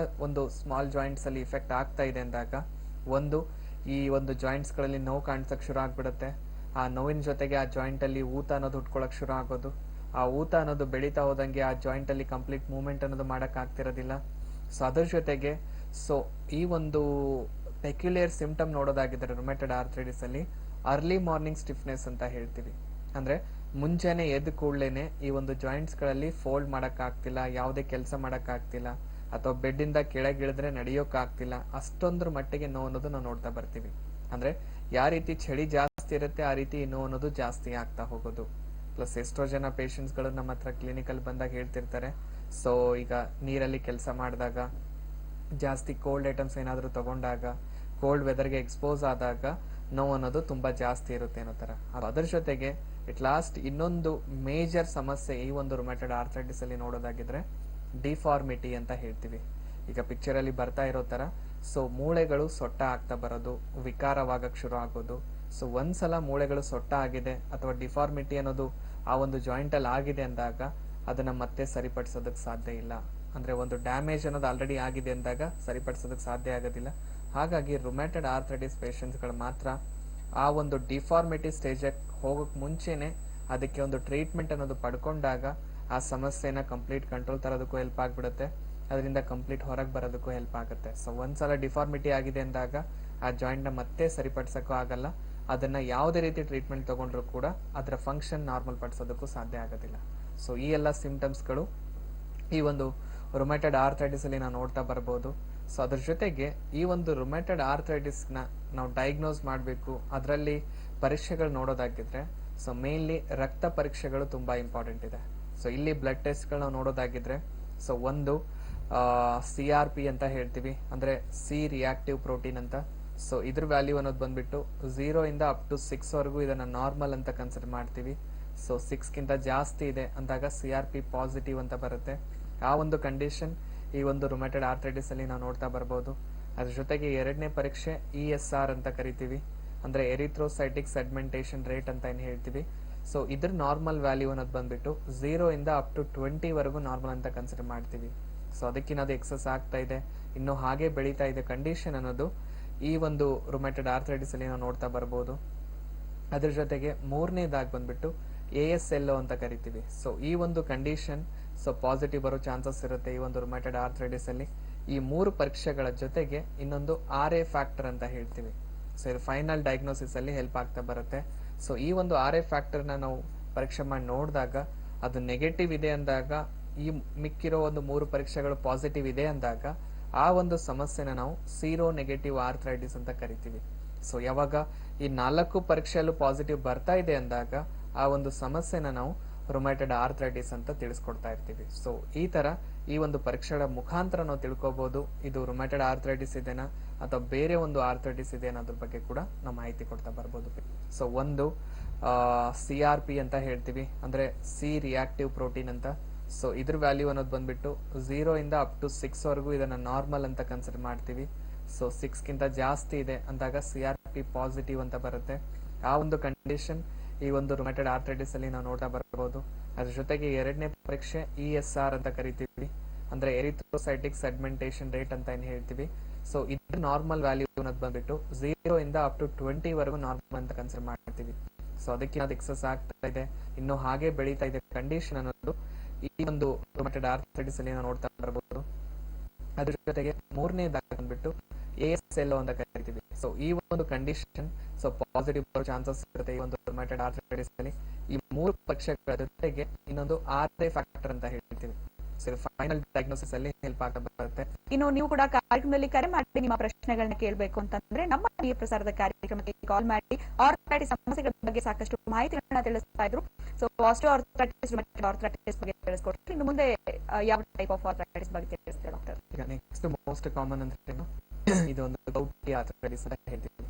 ಒಂದು ಸ್ಮಾಲ್ ಜಾಯಿಂಟ್ಸ್ ಅಲ್ಲಿ ಇಫೆಕ್ಟ್ ಆಗ್ತಾ ಇದೆ ಅಂದಾಗ ಈ ಒಂದು ಜಾಯಿಂಟ್ಸ್ ಗಳಲ್ಲಿ ನೋವು ಕಾಣಿಸಕ್ ಶುರು ಆಗ್ಬಿಡುತ್ತೆ. ಆ ನೋವಿನ ಜೊತೆಗೆ ಆ ಜಾಯಿಂಟ್ ಅಲ್ಲಿ ಊತ ಅನ್ನೋದು ಹುಟ್ಕೊಳಕ್ ಶುರು ಆಗೋದು. ಆ ಊತ ಅನ್ನೋದು ಬೆಳೀತಾ ಹೋದಂಗೆ ಆ ಜಾಯಿಂಟ್ ಅಲ್ಲಿ ಕಂಪ್ಲೀಟ್ ಮೂವ್ಮೆಂಟ್ ಅನ್ನೋದು ಮಾಡಕ್ ಆಗ್ತಿರೋದಿಲ್ಲ. ಸೊ ಅದ್ರ ಜೊತೆಗೆ ಸೊ ಈ ಒಂದು ಪೆಕ್ಯುಲಿಯರ್ ಸಿಂಪ್ಟಮ್ ನೋಡೋದಾಗಿದ್ರೆ ರುಮೈಟೆಡ್ ಆರ್ಥ್ರೈಟಿಸ್ ಅಲ್ಲಿ ಅರ್ಲಿ ಮಾರ್ನಿಂಗ್ ಸ್ಟಿಫ್ನೆಸ್ ಅಂತ ಹೇಳ್ತೀವಿ. ಅಂದ್ರೆ ಮುಂಜಾನೆ ಎದ್ದು ಕೂಡ್ಲೇನೆ ಈ ಒಂದು ಜಾಯಿಂಟ್ಸ್ ಗಳಲ್ಲಿ ಫೋಲ್ಡ್ ಮಾಡಕ್ ಆಗ್ತಿಲ್ಲ, ಯಾವುದೇ ಕೆಲಸ ಮಾಡಕ್ ಆಗ್ತಿಲ್ಲ, ಅಥವಾ ಬೆಡ್ ಇಂದ ಕೆಳಗಿಳಿದ್ರೆ ನಡೆಯೋಕ್ ಆಗ್ತಿಲ್ಲ, ಅಷ್ಟೊಂದ್ರ ಮಟ್ಟಿಗೆ ನೋವು ಅನ್ನೋದು ನಾವು ನೋಡ್ತಾ ಬರ್ತೀವಿ. ಅಂದ್ರೆ ಯಾವ ರೀತಿ ಚಳಿ ಜಾಸ್ತಿ ಇರುತ್ತೆ ಆ ರೀತಿ ನೋವು ಅನ್ನೋದು ಜಾಸ್ತಿ ಆಗ್ತಾ ಹೋಗೋದು. ಪ್ಲಸ್ ಎಷ್ಟೋ ಜನ ಪೇಷಂಟ್ಸ್ ಗಳು ನಮ್ಮ ಹತ್ರ ಕ್ಲಿನಿಕಲ್ ಬಂದಾಗ ಹೇಳ್ತಿರ್ತಾರೆ, ಸೊ ಈಗ ನೀರಲ್ಲಿ ಕೆಲಸ ಮಾಡಿದಾಗ, ಜಾಸ್ತಿ ಕೋಲ್ಡ್ ಐಟಮ್ಸ್ ಏನಾದ್ರು ತಗೊಂಡಾಗ, ಕೋಲ್ಡ್ ವೆದರ್ಗೆ ಎಕ್ಸ್ಪೋಸ್ ಆದಾಗ ನೋವು ಅನ್ನೋದು ತುಂಬಾ ಜಾಸ್ತಿ ಇರುತ್ತೆ ಅನ್ನೋ ತರ. ಅದ್ರ ಜೊತೆಗೆ ಇಟ್ ಲಾಸ್ಟ್ ಇನ್ನೊಂದು ಮೇಜರ್ ಸಮಸ್ಯೆ ಈ ಒಂದು ರುಮ್ಯಾಟೆಡ್ ಆರ್ಥರೈಟಿಸ್ ಅಲ್ಲಿ ನೋಡೋದಾಗಿದ್ರೆ ಡಿಫಾರ್ಮಿಟಿ ಅಂತ ಹೇಳ್ತೀವಿ. ಈಗ ಪಿಕ್ಚರ್ ಅಲ್ಲಿ ಬರ್ತಾ ಇರೋ ತರ ಸೊ ಮೂಳೆಗಳು ಸೊಟ್ಟ ಆಗ್ತಾ ಬರೋದು, ವಿಕಾರವಾಗಕ್ ಶುರು ಆಗೋದು. ಸೊ ಒಂದ್ಸಲ ಮೂಳೆಗಳು ಸೊಟ್ಟ ಆಗಿದೆ ಅಥವಾ ಡಿಫಾರ್ಮಿಟಿ ಅನ್ನೋದು ಆ ಒಂದು ಜಾಯಿಂಟ್ ಅಲ್ಲಿ ಆಗಿದೆ ಅಂದಾಗ ಅದನ್ನ ಮತ್ತೆ ಸರಿಪಡಿಸೋದಕ್ಕೆ ಸಾಧ್ಯ ಇಲ್ಲ. ಅಂದ್ರೆ ಒಂದು ಡ್ಯಾಮೇಜ್ ಅನ್ನೋದು ಆಲ್ರೆಡಿ ಆಗಿದೆ ಅಂದಾಗ ಸರಿಪಡಿಸೋದಕ್ಕೆ ಸಾಧ್ಯ ಆಗೋದಿಲ್ಲ. ಹಾಗಾಗಿ ರುಮ್ಯಾಟೆಡ್ ಆರ್ಥರೈಟಿಸ್ ಪೇಷಂಟ್ಸ್ಗಳು ಮಾತ್ರ ಆ ಒಂದು ಡಿಫಾರ್ಮಿಟಿ ಸ್ಟೇಜ್ ಹೋಗಕ್ ಮುಂಚೆನೆ ಅದಕ್ಕೆ ಒಂದು ಟ್ರೀಟ್ಮೆಂಟ್ ಅನ್ನೋದು ಪಡ್ಕೊಂಡಾಗ ಆ ಸಮಸ್ಯೆನ ಕಂಪ್ಲೀಟ್ ಕಂಟ್ರೋಲ್ ತರೋದಕ್ಕೂ ಹೆಲ್ಪ್ ಆಗ್ಬಿಡುತ್ತೆ, ಅದರಿಂದ ಕಂಪ್ಲೀಟ್ ಹೊರಗೆ ಬರೋದಕ್ಕೂ ಹೆಲ್ಪ್ ಆಗುತ್ತೆ. ಸೊ ಒಂದ್ಸಲ ಡಿಫಾರ್ಮಿಟಿ ಆಗಿದೆ ಅಂದಾಗ ಆ ಜಾಯಿಂಟ್ ನ ಮತ್ತೆ ಸರಿಪಡಿಸಕ್ಕೂ ಆಗಲ್ಲ. ಅದನ್ನ ಯಾವುದೇ ರೀತಿ ಟ್ರೀಟ್ಮೆಂಟ್ ತಗೊಂಡ್ರು ಕೂಡ ಅದರ ಫಂಕ್ಷನ್ ನಾರ್ಮಲ್ ಪಡಿಸೋದಕ್ಕೂ ಸಾಧ್ಯ ಆಗೋದಿಲ್ಲ. ಸೊ ಈ ಎಲ್ಲ ಸಿಂಪ್ಟಮ್ಸ್ಗಳು ಈ ಒಂದು ರುಮ್ಯಾಟೆಡ್ ಆರ್ಥರೈಟಿಸ್ ಅಲ್ಲಿ ನಾವು ನೋಡ್ತಾ ಬರ್ಬೋದು. ಸೊ ಅದ್ರ ಜೊತೆಗೆ ಈ ಒಂದು ರುಮ್ಯಾಟೆಡ್ ಆರ್ಥರೈಟಿಸ್ ನ ನಾವು ಡಯಾಗ್ನೋಸ್ ಮಾಡಬೇಕು, ಅದರಲ್ಲಿ ಪರೀಕ್ಷೆಗಳು ನೋಡೋದಾಗಿದ್ರೆ ಸೊ ಮೇನ್ಲಿ ರಕ್ತ ಪರೀಕ್ಷೆಗಳು ತುಂಬಾ ಇಂಪಾರ್ಟೆಂಟ್ ಇದೆ. ಸೊ ಇಲ್ಲಿ ಬ್ಲಡ್ ಟೆಸ್ಟ್ ನಾವು ನೋಡೋದಾಗಿದ್ರೆ ಸೊ ಒಂದು CRP ಅಂತ ಹೇಳ್ತೀವಿ, ಅಂದ್ರೆ ಸಿ ರಿಯಾಕ್ಟಿವ್ ಪ್ರೋಟೀನ್ ಅಂತ. ಸೊ ಇದ್ರ ವ್ಯಾಲ್ಯೂ ಅನ್ನೋದು ಬಂದ್ಬಿಟ್ಟು 0 ಇಂದ ಅಪ್ ಟು 6 ವರೆಗೂ ಇದನ್ನ ನಾರ್ಮಲ್ ಅಂತ ಕನ್ಸಿಡರ್ ಮಾಡ್ತೀವಿ. ಸೊ 6 ಗಿಂತ ಜಾಸ್ತಿ ಇದೆ ಅಂದಾಗ CRP ಪಾಸಿಟಿವ್ ಅಂತ ಬರುತ್ತೆ. ಆ ಒಂದು ಕಂಡೀಷನ್ ಈ ಒಂದು ರುಮ್ಯಾಟೆಡ್ ಆರ್ಥರೈಟಿಸ್ ಅಲ್ಲಿ ನಾವು ನೋಡ್ತಾ ಬರ್ಬೋದು. ಅದ್ರ ಜೊತೆಗೆ ಎರಡನೇ ಪರೀಕ್ಷೆ ESR ಅಂತ ಕರಿತೀವಿ, ಅಂದ್ರೆ ಎರಿಥ್ರೋಸೈಟಿಕ್ ಸೆಗ್ಮೆಂಟೇಷನ್ ರೇಟ್ ಅಂತ ಏನ್ ಹೇಳ್ತೀವಿ. ಸೊ ಇದ್ರ ನಾರ್ಮಲ್ ವ್ಯಾಲ್ಯೂ ಅನ್ನೋದು ಬಂದ್ಬಿಟ್ಟು 0 ಇಂದ ಅಪ್ ಟು 20 ವರೆಗೂ ನಾರ್ಮಲ್ ಅಂತ ಕನ್ಸಿಡರ್ ಮಾಡ್ತೀವಿ. ಸೊ ಅದಕ್ಕಿಂತ ಅದು ಎಕ್ಸಸ್ ಆಗ್ತಾ ಇದೆ, ಇನ್ನು ಹಾಗೆ ಬೆಳೀತಾ ಇದೆ ಕಂಡೀಷನ್ ಅನ್ನೋದು ಈ ಒಂದು ರುಮ್ಯಾಟೆಡ್ ಆರ್ಥರೈಟಿಸ್ ಅಲ್ಲಿ ನಾವು ನೋಡ್ತಾ ಬರ್ಬೋದು. ಅದ್ರ ಜೊತೆಗೆ ಮೂರನೇದಾಗಿ ಬಂದ್ಬಿಟ್ಟು ASLO ಅಂತ ಕರಿತೀವಿ. ಸೊ ಈ ಒಂದು ಕಂಡೀಷನ್ ಸೊ ಪಾಸಿಟಿವ್ ಬರೋ ಚಾನ್ಸಸ್ ಇರುತ್ತೆ ಈ ಒಂದು ರುಮ್ಯಾಟೆಡ್ ಆರ್ಥರೈಟಿಸ್ ಅಲ್ಲಿ. ಈ ಮೂರು ಪರೀಕ್ಷೆಗಳ ಜೊತೆಗೆ ಇನ್ನೊಂದು RA ಫ್ಯಾಕ್ಟರ್ ಅಂತ ಹೇಳ್ತೀವಿ. ಸೊ ಇದು ಫೈನಲ್ ಡಯಾಗ್ನೋಸಿಸ್ ಅಲ್ಲಿ ಹೆಲ್ಪ್ ಆಗ್ತಾ ಬರುತ್ತೆ. ಸೊ ಈ ಒಂದು RA ಫ್ಯಾಕ್ಟರ್ ನ ನಾವು ಪರೀಕ್ಷೆ ಮಾಡಿ ನೋಡಿದಾಗ ಅದು ನೆಗೆಟಿವ್ ಇದೆ ಅಂದಾಗ, ಈ ಮಿಕ್ಕಿರೋ ಒಂದು ಮೂರು ಪರೀಕ್ಷೆಗಳು ಪಾಸಿಟಿವ್ ಇದೆ ಅಂದಾಗ ಆ ಒಂದು ಸಮಸ್ಯೆನ ನಾವು ಸೀರೋ ನೆಗೆಟಿವ್ ಆರ್ಥರೈಟಿಸ್ ಅಂತ ಕರಿತೀವಿ. ಸೊ ಯಾವಾಗ ಈ 4 ಪರೀಕ್ಷೆಯಲ್ಲೂ ಪಾಸಿಟಿವ್ ಬರ್ತಾ ಇದೆ ಅಂದಾಗ ಆ ಒಂದು ಸಮಸ್ಯೆನ ನಾವು ರುಮ್ಯಾಟೆಡ್ ಆರ್ಥರೈಟಿಸ್ ಅಂತ ತಿಳಿಸ್ಕೊಡ್ತಾ ಇರ್ತೀವಿ. ಸೊ ಈ ತರ ಈ ಒಂದು ಪರೀಕ್ಷೆಗಳ ಮುಖಾಂತರ ನಾವು ತಿಳ್ಕೊಬಹುದು ಇದು ರುಮ್ಯಾಟೆಡ್ ಆರ್ಥರೈಟಿಸ್ ಇದೆನಾ ಅಥವಾ ಬೇರೆ ಒಂದು ಆರ್ಥರೈಟಿಸ್ ಇದೆ ಅನ್ನೋದ್ರ ಬಗ್ಗೆ ಕೂಡ ನಾವು ಮಾಹಿತಿ ಕೊಡ್ತಾ ಬರ್ಬೋದು. ಸೊ ಒಂದು CRP ಅಂತ ಹೇಳ್ತೀವಿ, ಅಂದ್ರೆ ಸಿ ರಿಯಾಕ್ಟಿವ್ ಪ್ರೋಟೀನ್ ಅಂತ. ಸೊ ಇದ್ರ ವ್ಯಾಲ್ಯೂ ಅನ್ನೋದು ಬಂದ್ಬಿಟ್ಟು 0 ಇಂದ ಅಪ್ ಟು 6 ವರೆಗೂ ಇದನ್ನ ನಾರ್ಮಲ್ ಅಂತ ಕನ್ಸಿಡರ್ ಮಾಡ್ತೀವಿ. ಸೊ 6 ಗಿಂತ ಜಾಸ್ತಿ ಇದೆ ಅಂದಾಗ CRP ಪಾಸಿಟಿವ್ ಅಂತ ಬರುತ್ತೆ. ಆ ಒಂದು ಕಂಡೀಷನ್ ಈ ಒಂದು ರುಮ್ಯಾಟೆಡ್ ಆರ್ಥರೈಟಿಸ್ ಅಲ್ಲಿ ನಾವು ನೋಡ್ತಾ ಬರ್ಬೋದು. ಅದ್ರ ಜೊತೆಗೆ ಎರಡನೇ ಪರೀಕ್ಷೆ ESR ಅಂತ ಕರಿತೀವಿ, ಅಂದ್ರೆ ಎರಿಥ್ರೋಸೈಟಿಕ್ ಸೆಗ್ಮೆಂಟೇಷನ್ ರೇಟ್ ಅಂತ ಏನ್ ಹೇಳ್ತೀವಿ. ಸೊ ಇದ್ರ ನಾರ್ಮಲ್ ವ್ಯಾಲ್ಯೂ ಅನ್ನೋದು ಬಂದ್ಬಿಟ್ಟು 0 ಇಂದ ಅಪ್ ಟು 20 ವರೆಗೂ ನಾರ್ಮಲ್ ಅಂತ ಕನ್ಸಿಡರ್ ಮಾಡ್ತೀವಿ. ಸೊ ಅದಕ್ಕಿಂತ ಎಕ್ಸಸ್ ಆಗ್ತಾ ಇದೆ, ಇನ್ನು ಹಾಗೆ ಬೆಳೀತಾ ಇದೆ ಕಂಡೀಷನ್ ಅನ್ನೋದು ಈ ಒಂದು ರುಮ್ಯಾಟೆಡ್ ಆರ್ಥರೈಟಿಸ್ ಅಲ್ಲಿ ನಾವು ನೋಡ್ತಾ ಬರ್ಬೋದು. ಅದ್ರ ಜೊತೆಗೆ ಮೂರನೇದಾಗಿ ಬಂದ್ಬಿಟ್ಟು ASLO ಅಂತ ಕರಿತೀವಿ. ಸೊ ಈ ಒಂದು ಕಂಡೀಷನ್ ಸೊ ಪಾಸಿಟಿವ್ ಬರೋ ಚಾನ್ಸಸ್ ಇರುತ್ತೆ ಈ ಒಂದು ರುಮ್ಯಾಟೆಡ್ ಆರ್ಥರೈಟಿಸ್ ಅಲ್ಲಿ. ಈ ಮೂರು ಪರೀಕ್ಷೆಗಳ ಜೊತೆಗೆ ಇನ್ನೊಂದು RA ಫ್ಯಾಕ್ಟರ್ ಅಂತ ಹೇಳ್ತೀವಿ. ಸೊ ಇದು ಫೈನಲ್ ಡಯಾಗ್ನೋಸಿಸ್ ಅಲ್ಲಿ ಹೆಲ್ಪ್ ಆಗ್ತಾ ಬರುತ್ತೆ. ಇನ್ನು ನೀವು ಕೂಡ ಕಾರ್ಯಕ್ರಮದಲ್ಲಿ ಕರೆ ಮಾಡಿ ನಿಮ್ಮ ಪ್ರಶ್ನೆಗಳನ್ನ ಕೇಳಬೇಕು ಅಂತಂದ್ರೆ ನಮ್ಮ ಈ ಪ್ರಸಾರದ ಕಾರ್ಯಕ್ರಮಕ್ಕೆ ಕಾಲ್ ಮಾಡಿ ಆರ್ಥರೈಟಿಸ್ ಸಮಸ್ಯೆಗಳ ಬಗ್ಗೆ ಸಾಕಷ್ಟು ಮಾಹಿತಿಗಳನ್ನ ತಿಳಿಸ್ತಾ ಇದ್ರು. ಸೊ ಆರ್ಥರೈಟಿಸ್ ಆರ್ಥರೈಟಿಸ್ ಬಗ್ಗೆ ತಿಳಿಸ್ಕೊಟ್ರು. ಇನ್ನು ಮುಂದೆ ಯಾವ ಟೈಪ್ ಆಫ್ ಆರ್ಥರೈಟಿಸ್ ಬಗ್ಗೆ ತಿಳಿಸ್ತೀರಾ ಡಾಕ್ಟರ್? ಈಗ ನೆಕ್ಸ್ಟ್ ಮೋಸ್ಟ್ ಕಾಮನ್ ಅಂದ್ರೆ ಇದು ಒಂದು ಗೌಟಿ ಆರ್ಥರೈಟಿಸ್ ಅಂತ ಹೇಳ್ತೀವಿ.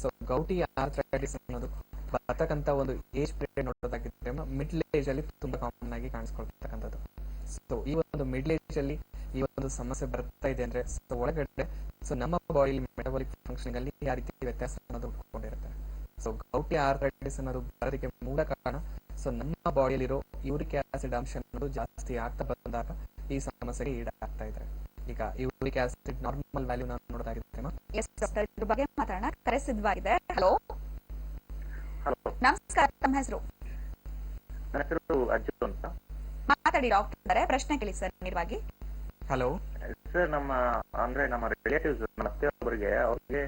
ಸೊ ಗೌಟಿ ಆರ್ಥರೈಟಿಸ್ ಅನ್ನೋದು ಬರ್ತಕ್ಕಂತ ಒಂದು ಏಜ್ ಪೀರಿಯಡ್ ನೋಡೋದಾಗಿದ್ರೆ ಮಿಡ್ಲ್ ಏಜ್ ಅಲ್ಲಿ ತುಂಬಾ ಕಾಮನ್ ಆಗಿ ಕಾಣಿಸ್ಕೊಳ್ತಕ್ಕಂಥದ್ದು. ಸೊ ಈ ಒಂದು ಮಿಡ್ಲ್ ಏಜ್ ಅಲ್ಲಿ ಈ ಒಂದು ಸಮಸ್ಯೆ ಬರ್ತಾ ಇದೆ ಅಂದ್ರೆ ಸೊ ಒಳಗಡೆ ಸೊ ನಮ್ಮ ಬಾಡಿ ಮೆಟಬಾಲಿಕ್ ಫಂಕ್ಷನ್ ಅಲ್ಲಿ ಯಾವ ರೀತಿ ವ್ಯತ್ಯಾಸ ಅನ್ನೋದು ಉಟ್ಕೊಂಡಿರುತ್ತೆ. ಸೊ ಗೌಟಿ ಆರ್ಥರೈಟಿಸ್ ಅನ್ನೋದು ಬರೋದಕ್ಕೆ ಮೂಲ ಕಾರಣ ಸೊ ನಮ್ಮ ಬಾಡಿಯಲ್ಲಿರೋ ಯೂರಿಕ್ ಆಸಿಡ್ ಅಂಶ ಅನ್ನೋದು ಜಾಸ್ತಿ ಆಗ್ತಾ ಬಂದಾಗ ಈ ಸಮಸ್ಯೆಗೆ ಈಡಾಗ್ತಾ ಇದೆ. ಈಗ ಯೂರಿಕ್ ಆಸಿಡ್ ನಾರ್ಮಲ್ ವ್ಯಾಲ್ಯೂ ನಾವು ನೋಡೋದಾಗಿದ್ರೆ ಎಸ್ ಡಾಕ್ಟರ್, ಇದ್ರ ಬಗ್ಗೆ ಮಾತಾಡೋಣ. ಕರೆ ಸಿದ್ಧವಾಗಿದೆ. ಹಲೋ ಹಲೋ, ನಮಸ್ಕಾರ, ತಮ್ಮ ಹೆಸರು? ನನ್ನ ಹೆಸರು ಅರ್ಜುನ್ ಅಂತ. ಮಾತಾಡಿ ಡಾಕ್ಟರ್, ಪ್ರಶ್ನೆ ಕೇಳಿ ಸರ್ ನೇರವಾಗಿ. ಹಲೋ ಸರ್, ನಮ್ಮ ರಿಲೇಟಿವ್ಸ್ ಮತ್ತೆ ಒಬ್ಬರಿಗೆ ಅವ್ರಿಗೆ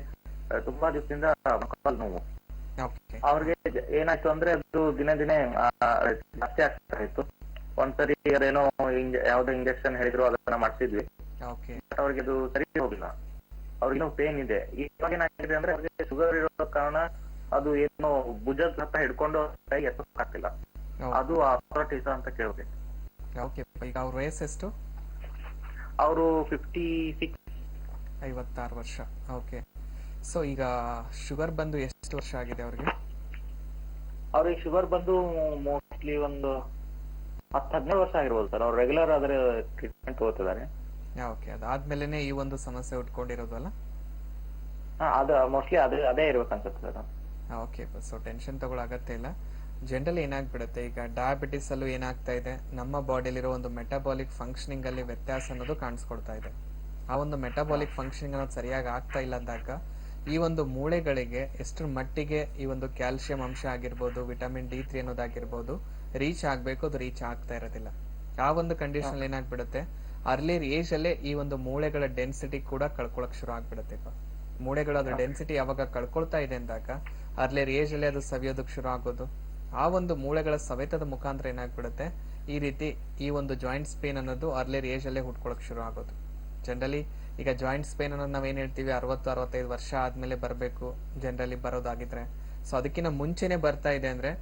ತುಂಬಾ ದಿವಸದಿಂದ ಮೊಣಕಾಲು ನೋವು. ಅವ್ರಿಗೆ ಏನಾಯ್ತು ಅಂದ್ರೆ ಅದು ದಿನ ದಿನೇ ಜಾಸ್ತಿ ಆಗ್ತಾ ಇತ್ತು. ಒಂದ್ಸರಿ ಅದೇನೋ ಯಾವ್ದೋ ಇಂಜೆಕ್ಷನ್ ಹೇಳಿದ್ರು, ಅದನ್ನ ಮಾಡಿಸಿದ್ವಿ. ಅವ್ರಿಗೆ ಅದು ಸರಿ ಹೋಗಿಲ್ಲ. ಅವ್ರಿಗಿನ್ನೂ ಪೇನ್ ಇದೆ. ಇವಾಗ ಏನಾಗಿದೆ ಅಂದ್ರೆ ಅವ್ರಿಗೆ ಶುಗರ್ ಇರೋ ಕಾರಣ ಅದು ಏನೋ ಭುಜದ ಹತ್ರ ಹಿಡ್ಕೊಂಡು ಕೈ ಎತ್ತಕ್ಕಾಗ್ತಿಲ್ಲ. ಅದು ಆರ್ಥರೈಟಿಸ್ ಅಂತ ಕೇಳ್ಬೇಕು. ಈಗ ಅವ್ರ ವಯಸ್ಸು ಎಷ್ಟು? ಅವರು 56. 56 ವರ್ಷ. ಓಕೆ. ಸೊ ಈಗ ಶುಗರ್ ಬಂದು ಎಷ್ಟು ವರ್ಷ ಆಗಿದೆ ಅವ್ರಿಗೆ? ಅವ್ರಿಗೆ ಶುಗರ್ ಬಂದು ಮೋಸ್ಟ್ಲಿ ಒಂದು 10-15 ವರ್ಷ ಆಗಿರ್ಬೋದು ಸರ್. ಅವ್ರು ರೆಗ್ಯುಲರ್ ಆದ್ರೆ ಟ್ರೀಟ್ಮೆಂಟ್ ತಗೋತಿದ್ದಾರೆ. ಓಕೆ, ಅದಾದ್ಮೇಲೆನೆ ಈ ಒಂದು ಸಮಸ್ಯೆ ಉಟ್ಕೊಂಡಿರೋದಲ್ಲ. ಅದು ಮೋಸ್ಟ್ಲಿ ಅದೇ ಇರ್ಬೇಕು ಅನ್ಸುತ್ತೆ ಸರ್. ಓಕೆ, ಸೊ ಟೆನ್ಷನ್ ತಗೊಳ್ಳೋ ಅಗತ್ಯ ಇಲ್ಲ. ಜನರಲಿ ಏನಾಗ್ಬಿಡುತ್ತೆ, ಈಗ ಡಯಾಬಿಟಿಸ್ ಅಲ್ಲೂ ಏನಾಗ್ತಾ ಇದೆ, ನಮ್ಮ ಬಾಡಿಲಿರೋ ಒಂದು ಮೆಟಾಬಾಲಿಕ್ ಫಂಕ್ಷನಿಂಗ್ ಅಲ್ಲಿ ವ್ಯತ್ಯಾಸ ಅನ್ನೋದು ಕಾಣಿಸ್ಕೊಡ್ತಾ ಇದೆ. ಆ ಒಂದು ಮೆಟಾಬಾಲಿಕ್ ಫಂಕ್ಷನಿಂಗ್ ಅನ್ನೋದು ಸರಿಯಾಗಿ ಆಗ್ತಾ ಇಲ್ಲ ಅಂದಾಗ ಈ ಒಂದು ಮೂಳೆಗಳಿಗೆ ಎಷ್ಟರ ಮಟ್ಟಿಗೆ ಈ ಒಂದು ಕ್ಯಾಲ್ಸಿಯಂ ಅಂಶ ಆಗಿರ್ಬೋದು, ವಿಟಮಿನ್ D3 ಅನ್ನೋದಾಗಿರ್ಬೋದು ರೀಚ್ ಆಗ್ಬೇಕು, ಅದು ರೀಚ್ ಆಗ್ತಾ ಇರೋದಿಲ್ಲ. ಆ ಒಂದು ಕಂಡೀಷನ್ ಏನಾಗ್ಬಿಡುತ್ತೆ, ಅರ್ಲಿಯರ್ ಏಜ್ ಅಲ್ಲೇ ಈ ಒಂದು ಮೂಳೆಗಳ ಡೆನ್ಸಿಟಿ ಕೂಡ ಕಳ್ಕೊಳಕ್ ಶುರು ಆಗ್ಬಿಡುತ್ತೆ. ಮೂಳೆಗಳ ಅದ್ರ ಡೆನ್ಸಿಟಿ ಯಾವಾಗ ಕಳ್ಕೊಳ್ತಾ ಇದೆ ಅಂದಾಗ ಅರ್ಲಿಯರ್ ಏಜ್ ಅಲ್ಲೇ ಅದು ಸವಿಯೋದಕ್ಕೆ ಶುರು ಆಗೋದು. ಆ ಒಂದು ಮೂಳೆಗಳ ಸವೆತದ ಮುಖಾಂತರ ಏನಾಗ್ಬಿಡುತ್ತೆ, ಈ ರೀತಿ ಈ ಒಂದು ಜಾಯಿಂಟ್ಸ್ ಪೇನ್ ಅನ್ನೋದು ಅರ್ಲಿಯರ್ ಏಜ್ ಅಲ್ಲೇ ಹುಟ್ಕೊಳಕ್ ಶುರು ಆಗೋದು. ಜನರಲಿ ಈಗ ಜಾಯಿಂಟ್ಸ್ ಪೇನ್ ಅನ್ನೋದು ನಾವೇನ್ ಹೇಳ್ತೀವಿ, 60-65 ವರ್ಷ ಆದ್ಮೇಲೆ ಬರಬೇಕು ಜನರಲಿ ಬರೋದಾಗಿದ್ರೆ. ಸೊ ಅದಕ್ಕಿಂತ ಮುಂಚೆನೆ ಬರ್ತಾ ಇದೆ ಅಂದ್ರೆ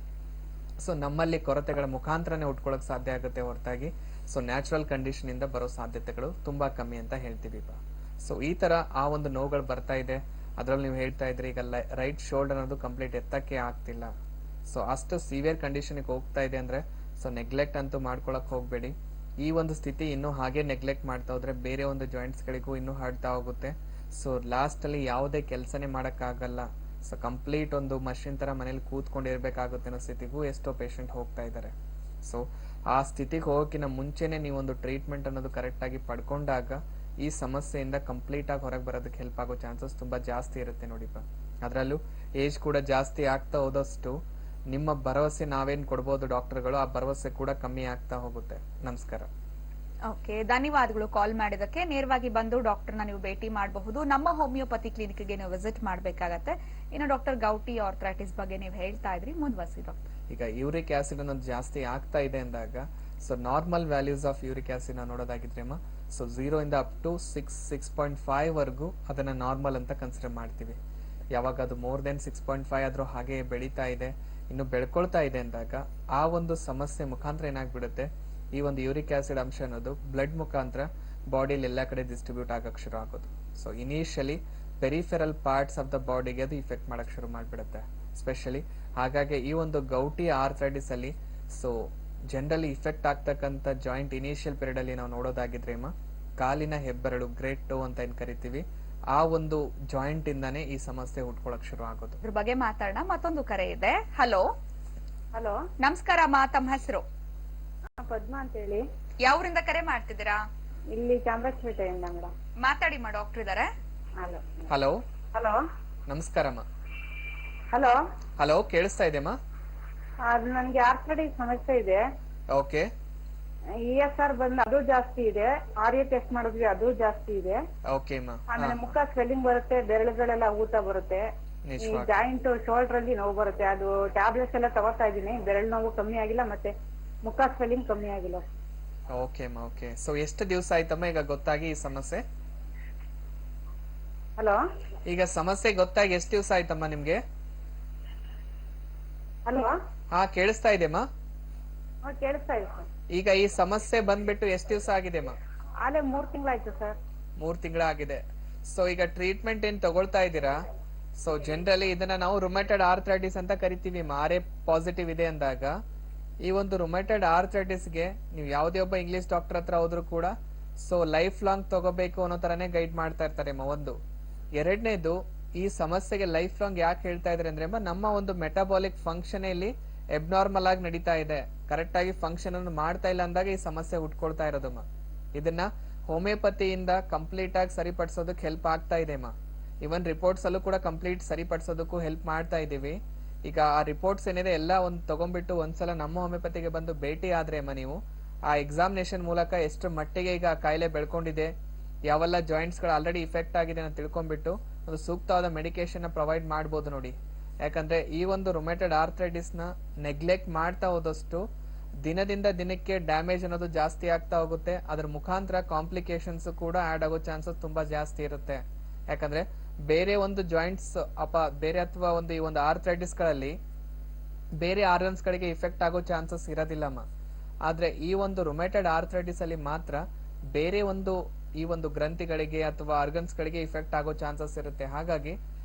ಸೊ ನಮ್ಮಲ್ಲಿ ಕೊರತೆಗಳ ಮುಖಾಂತರನೇ ಉಟ್ಕೊಳಕ್ ಸಾಧ್ಯ ಆಗುತ್ತೆ ಹೊರತಾಗಿ ಸೊ ನ್ಯಾಚುರಲ್ ಕಂಡೀಷನ್ ಇಂದ ಬರೋ ಸಾಧ್ಯತೆಗಳು ತುಂಬಾ ಕಮ್ಮಿ ಅಂತ ಹೇಳ್ತೀವಿ. ಸೊ ಈ ತರ ಆ ಒಂದು ನೋವುಗಳು ಬರ್ತಾ ಇದೆ. ಅದ್ರಲ್ಲಿ ನೀವು ಹೇಳ್ತಾ ಇದ್ರಿ ಈಗ ರೈಟ್ ಶೋಲ್ಡರ್ ಅನ್ನೋದು ಕಂಪ್ಲೀಟ್ ಎತ್ತಕ್ಕೆ ಆಗ್ತಿಲ್ಲ. ಸೊ ಅಷ್ಟು ಸಿವಿಯರ್ ಕಂಡೀಷನ್ಗೆ ಹೋಗ್ತಾ ಇದೆ ಅಂದ್ರೆ ಸೊ ನೆಗ್ಲೆಕ್ಟ್ ಅಂತೂ ಮಾಡ್ಕೊಳಕ್ ಹೋಗ್ಬೇಡಿ. ಈ ಒಂದು ಸ್ಥಿತಿ ಇನ್ನೂ ಹಾಗೆ ನೆಗ್ಲೆಕ್ಟ್ ಮಾಡ್ತಾ ಹೋದ್ರೆ ಬೇರೆ ಒಂದು ಜಾಯಿಂಟ್ಸ್ ಗಳಿಗೂ ಇನ್ನೂ ಹರಡ್ತಾ ಹೋಗುತ್ತೆ. ಸೊ ಲಾಸ್ಟ್ ಅಲ್ಲಿ ಯಾವುದೇ ಕೆಲಸನೇ ಮಾಡಕ್ಕಾಗಲ್ಲ. ಸೊ ಕಂಪ್ಲೀಟ್ ಒಂದು ಮಷಿನ್ ತರ ಮನೇಲಿ ಕೂತ್ಕೊಂಡಿರ್ಬೇಕಾಗುತ್ತೆ ಅನ್ನೋ ಸ್ಥಿತಿಗೂ ಎಷ್ಟೋ ಪೇಷಂಟ್ ಹೋಗ್ತಾ ಇದ್ದಾರೆ. ಸೊ ಆ ಸ್ಥಿತಿಗೆ ಹೋಗೋಕ್ಕಿಂತ ಮುಂಚೆನೆ ನೀವೊಂದು ಟ್ರೀಟ್ಮೆಂಟ್ ಅನ್ನೋದು ಕರೆಕ್ಟ್ ಆಗಿ ಪಡ್ಕೊಂಡಾಗ ಈ ಸಮಸ್ಯೆಯಿಂದ ಕಂಪ್ಲೀಟ್ ಆಗಿ ಹೊರಗೆ ಬರೋದಕ್ಕೆ ಹೆಲ್ಪ್ ಆಗೋ ಚಾನ್ಸಸ್ ತುಂಬಾ ಜಾಸ್ತಿ ಇರುತ್ತೆ ನೋಡಿಪ್ಪ. ಅದರಲ್ಲೂ ಏಜ್ ಕೂಡ ಜಾಸ್ತಿ ಆಗ್ತಾ ಹೋದಷ್ಟು ನಿಮ್ಮ ಭರವಸೆ ನಾವೇನ್ ಕೊಡ್ಬೋದು ಡಾಕ್ಟರ್ಗಳು, ಆ ಭರವಸೆ ಕೂಡ ಕಮ್ಮಿ ಆಗ್ತಾ ಹೋಗುತ್ತೆ. ನಮಸ್ಕಾರ. ಓಕೆ, ಧನ್ಯವಾದಗಳು ಕಾಲ್ ಮಾಡಿದಕ್ಕೆ. ನೇರವಾಗಿ ಬಂದು ಡಾಕ್ಟರ್ನ ನೀವು ಭೇಟಿ ಮಾಡಬಹುದು. ನಮ್ಮ ಹೋಮಿಯೋಪತಿ ಕ್ಲಿನಿಕ್ಗೆ ನೀವು ವಿಸಿಟ್ ಮಾಡಬೇಕಾಗತ್ತೆ. ಇನ್ನು ಡಾಕ್ಟರ್ ಗೌಟಿ ಆರ್ಥರೈಟಿಸ್ ಬಗ್ಗೆ ನೀವು ಹೇಳ್ತಾ ಇದ್ರಿ, ಮುಂದುವರಿಸಿ ಡಾಕ್ಟರ್. ಈಗ ಯೂರಿಕ್ ಆಸಿಡ್ ಅನ್ನೋದು ಜಾಸ್ತಿ ಆಗ್ತಾ ಇದೆ ಅಂದಾಗ so normal values of uric acid ನಾವು ನೋಡೋದಾಗಿದ್ರೆ ಸೊ 0 ಇಂದ ಅಪ್ ಟು 6.5 ವರೆಗೂ ಅದನ್ನ ನಾರ್ಮಲ್ ಅಂತ ಕನ್ಸಿಡರ್ ಮಾಡ್ತೀವಿ. ಯಾವಾಗ ಅದು ಮೋರ್ ದೆನ್ 6.5 ಆದ್ರೂ ಹಾಗೆ ಬೆಳೀತಾ ಇದೆ, ಇನ್ನು ಬೆಳ್ಕೊಳ್ತಾ ಇದೆ ಅಂದಾಗ ಆ ಒಂದು ಸಮಸ್ಯೆ ಮುಖಾಂತರ ಏನಾಗ್ಬಿಡುತ್ತೆ, ಈ ಒಂದು ಯೂರಿಕ್ ಆಸಿಡ್ ಅಂಶ ಅನ್ನೋದು ಬ್ಲಡ್ ಮುಖಾಂತರ ಬಾಡಿಲಿ ಎಲ್ಲ ಕಡೆ ಡಿಸ್ಟ್ರಿಬ್ಯೂಟ್ ಆಗಕ್ಕೆ ಶುರು ಆಗೋದು. So initially peripheral parts of the ಬಾಡಿಗೆ ಅದು ಇಫೆಕ್ಟ್ ಮಾಡಕ್ ಶುರು ಮಾಡ್ಬಿಡುತ್ತೆ ಸ್ಪೆಷಲಿ. ಹಾಗಾಗಿ ಈ ಒಂದು ಗೌಟಿ ಆರ್ಥರೈಟಿಸ್ ಅಲ್ಲಿ ಸೊ ಜನರಲಿ ಇಫೆಕ್ಟ್ ಆಗ್ತಕ್ಕಂಥ ಜಾಯಿಂಟ್ ಇನಿಷಿಯಲ್ ಪೀರಿಯಡ್ ಅಲ್ಲಿ ನಾವು ನೋಡೋದಾಗಿದ್ರೆ ಕಾಲಿನ ಹೆಬ್ಬೆರಳು ಗ್ರೇಟ್ ಟೋ ಅಂತ ಏನ್ ಕರಿತೀವಿ, ಆ ಒಂದು ಜಾಯಿಂಟ್ ಇಂದಾನೇ ಈ ಸಮಸ್ಯೆ ಹುಟ್ಕೊಳಕ್ ಶುರು ಆಗೋದು. ಇದ್ರ ಬಗ್ಗೆ ಮಾತಾಡೋಣ. ಮತ್ತೊಂದು ಕರೆ ಇದೆ. ಹಲೋ ಹಲೋ, ನಮಸ್ಕಾರ ಅಮ್ಮ, ತಮ್ಮ ಹೆಸರು? ಪದ್ಮಾ ಅಂತ ಹೇಳಿ. ಯಾವ್ರಿಂದ ಕರೆ ಮಾಡ್ತಿದ್ದೀರಾ? ಇಲ್ಲಿ ಚಾಮರಾಜಪೇಟೆಯಿಂದ ಮೇಡಮ್. ಮಾತಾಡಿ ಮಾ, ಡಾಕ್ಟರ್ ಇದಾರೆ. ಹಲೋ ಹಲೋ ಹಲೋ ನಮಸ್ಕಾರಮ್ಮ. ಹಲೋ, ಹಲೋ ಕೇಳಿಸ್ತಾ ಇದೆಯಮ್ಮ? ಅದು ನನ್ಗೆ ಆರ್ಥರೈಟಿಸ್ ಸಮಸ್ಯೆ ಇದೆ. ಓಕೆ, ESR ಬಂದು ಅದು ಜಾಸ್ತಿ ಇದೆ, RA ಟೆಸ್ಟ್ ಮಾಡಿದ್ವಿ ಅದು ಜಾಸ್ತಿ ಇದೆ. ಓಕೆ ಅಮ್ಮ. ಆಮೇಲೆ ಮುಖ ಸ್ವೆಲ್ಲಿಂಗ್ ಬರುತ್ತೆ, ಬೆರಳುಗಳೆಲ್ಲ ಊತ ಬರುತ್ತೆ, ಈ ನಿಜವಾಗಿ ಜಾಯಿಂಟ್ ಶೋಲ್ಡರ್ ಅಲ್ಲಿ ನೋವು ಬರುತ್ತೆ. ಅದು ಟ್ಯಾಬ್ಲೆಟ್ಸ್ ಎಲ್ಲ ತಗೋತಾ ಇದೀನಿ, ಬೆರಳು ನೋವು ಕಮ್ಮಿ ಆಗಿಲ್ಲ, ಮತ್ತೆ ಮುಖ ಸ್ವೆಲ್ಲಿಂಗ್ ಕಮ್ಮಿ ಆಗಿಲ್ಲ. ಓಕೆ ಅಮ್ಮ. ಓಕೆ, ಸೊ ಎಷ್ಟು ದಿವಸ ಆಯ್ತಮ್ಮ ಈಗ ಗೊತ್ತಾಗಿ ಈ ಸಮಸ್ಯೆ? ಹಲೋ ಈಗ ಸಮಸ್ಯೆ ಗೊತ್ತಾಗಿ ಎಷ್ಟು ದಿವಸ ಆಯ್ತಮ್ಮ ನಿಮ್ಗೆ? ಹಲೋ, ಹಾ ಕೇಳಿಸ್ತಾ ಇದೆಯಮ್ಮ? ಕೇಳಿಸ್ತಾ ಇದೆ ಸರ್. ಈಗ ಈ ಸಮಸ್ಯೆ ಬಂದ್ಬಿಟ್ಟು ಎಷ್ಟು ದಿವಸ ಆಗಿದೆಮ್ಮ? ಆಲೆ 3 ತಿಂಗಳಾಯ್ತು ಸರ್. 3 ತಿಂಗಳಾಗಿದೆ. ಸೊ ಈಗ ಟ್ರೀಟ್ಮೆಂಟ್ ಏನ್ ತಗೊಳ್ತಾ ಇದ್ದೀರಾ? ಸೊ ಜನರಲಿ ಇದನ್ನ ನಾವು ರುಮೆಟೆಡ್ ಆರ್ಥರೈಟಿಸ್ ಅಂತ ಕರಿತೀವಿ. RA ಪಾಸಿಟಿವ್ ಇದೆ ಅಂದಾಗ ಈ ಒಂದು ರುಮೆಟೆಡ್ ಆರ್ಥರೈಟಿಸ್ಗೆ ನೀವು ಯಾವುದೇ ಒಬ್ಬ ಇಂಗ್ಲಿಷ್ ಡಾಕ್ಟರ್ ಹತ್ರ ಹೋದ್ರು ಕೂಡ ಸೊ ಲೈಫ್ ಲಾಂಗ್ ತಗೋಬೇಕು ಅನ್ನೋ ತರನೇ ಗೈಡ್ ಮಾಡ್ತಾ ಇರ್ತಾರೆ. ಒಂದು ಎರಡನೇದು, ಈ ಸಮಸ್ಯೆಗೆ ಲೈಫ್ ಲಾಂಗ್ ಯಾಕೆ ಹೇಳ್ತಾ ಇದ್ರೆ ಅಂದ್ರೆ ನಮ್ಮ ಒಂದು ಮೆಟಾಬಾಲಿಕ್ ಫಂಕ್ಷನ್ ಇಲ್ಲಿ ಎಬ್ನಾರ್ಮಲ್ ಆಗಿ ನಡೀತಾ ಇದೆ, ಕರೆಕ್ಟ್ ಆಗಿ ಫಂಕ್ಷನ್ ಅನ್ನು ಮಾಡ್ತಾ ಇಲ್ಲ ಅಂದಾಗ ಈ ಸಮಸ್ಯೆ ಹುಟ್ಕೊಳ್ತಾ ಇರೋದಮ್ಮ. ಇದನ್ನ ಹೋಮಿಯೋಪತಿಯಿಂದ ಕಂಪ್ಲೀಟ್ ಆಗಿ ಸರಿಪಡಿಸೋದಕ್ಕೆ ಹೆಲ್ಪ್ ಆಗ್ತಾ ಇದೆ ಅಮ್ಮ. ಇವನ್ ರಿಪೋರ್ಟ್ಸ್ ಅಲ್ಲೂ ಕೂಡ ಕಂಪ್ಲೀಟ್ ಸರಿಪಡಿಸೋದಕ್ಕೂ ಹೆಲ್ಪ್ ಮಾಡ್ತಾ ಇದೀವಿ. ಈಗ ಆ ರಿಪೋರ್ಟ್ಸ್ ಏನಿದೆ ಎಲ್ಲ ಒಂದು ತಗೊಂಡ್ಬಿಟ್ಟು ಒಂದ್ಸಲ ನಮ್ಮ ಹೋಮಿಯೋಪತಿಗೆ ಬಂದು ಭೇಟಿ ಆದ್ರೆ ಅಮ್ಮ ನೀವು ಆ ಎಕ್ಸಾಮಿನೇಷನ್ ಮೂಲಕ ಎಷ್ಟು ಮಟ್ಟಿಗೆ ಈಗ ಕಾಯಿಲೆ ಬೆಳ್ಕೊಂಡಿದೆ, ಯಾವೆಲ್ಲ ಜಾಯಿಂಟ್ಸ್ ಗಳು ಆಲ್ರೆಡಿ ಇಫೆಕ್ಟ್ ಆಗಿದೆ ಅಂತ ತಿಳ್ಕೊಂಡ್ಬಿಟ್ಟು ಒಂದು ಸೂಕ್ತವಾದ ಮೆಡಿಕೇಶನ್ ಪ್ರೊವೈಡ್ ಮಾಡಬಹುದು ನೋಡಿ. ಯಾಕಂದ್ರೆ ಈ ಒಂದು ರುಮೆಟೆಡ್ ಆರ್ಥರೈಟಿಸ್ ನ ನೆಗ್ಲೆಕ್ಟ್ ಮಾಡ್ತಾ ಹೋದಷ್ಟು ದಿನದಿಂದ ದಿನಕ್ಕೆ ಡ್ಯಾಮೇಜ್ ಅನ್ನೋದು ಜಾಸ್ತಿ ಆಗ್ತಾ ಹೋಗುತ್ತೆ. ಅದ್ರ ಮುಖಾಂತರ ಕಾಂಪ್ಲಿಕೇಶನ್ಸ್ ಕೂಡ ಆಡ್ ಆಗೋ ಚಾನ್ಸಸ್ ತುಂಬಾ ಜಾಸ್ತಿ ಇರುತ್ತೆ. ಯಾಕಂದ್ರೆ ಬೇರೆ ಒಂದು ಜಾಯಿಂಟ್ಸ್ ಬೇರೆ ಅಥವಾ ಒಂದು ಈ ಒಂದು ಆರ್ಥರೈಟಿಸ್ ಗಳಲ್ಲಿ ಬೇರೆ ಆರ್ಗನ್ಸ್ ಗಳಿಗೆ ಇಫೆಕ್ಟ್ ಆಗೋ ಚಾನ್ಸಸ್ ಇರೋದಿಲ್ಲಮ್ಮ. ಆದ್ರೆ ಈ ಒಂದು ರುಮೆಟೆಡ್ ಆರ್ಥರೈಟಿಸ್ ಅಲ್ಲಿ ಮಾತ್ರ ಬೇರೆ ಒಂದು ಈ ಒಂದು ಗ್ರಂಥಿಗಳಿಗೆ ಅಥವಾ ಆರ್ಗನ್ಸ್ ಗಳಿಗೆ ಇಫೆಕ್ಟ್ ಆಗೋ ಚಾನ್ಸಸ್ ಇರುತ್ತೆ. ಹಾಗಾಗಿ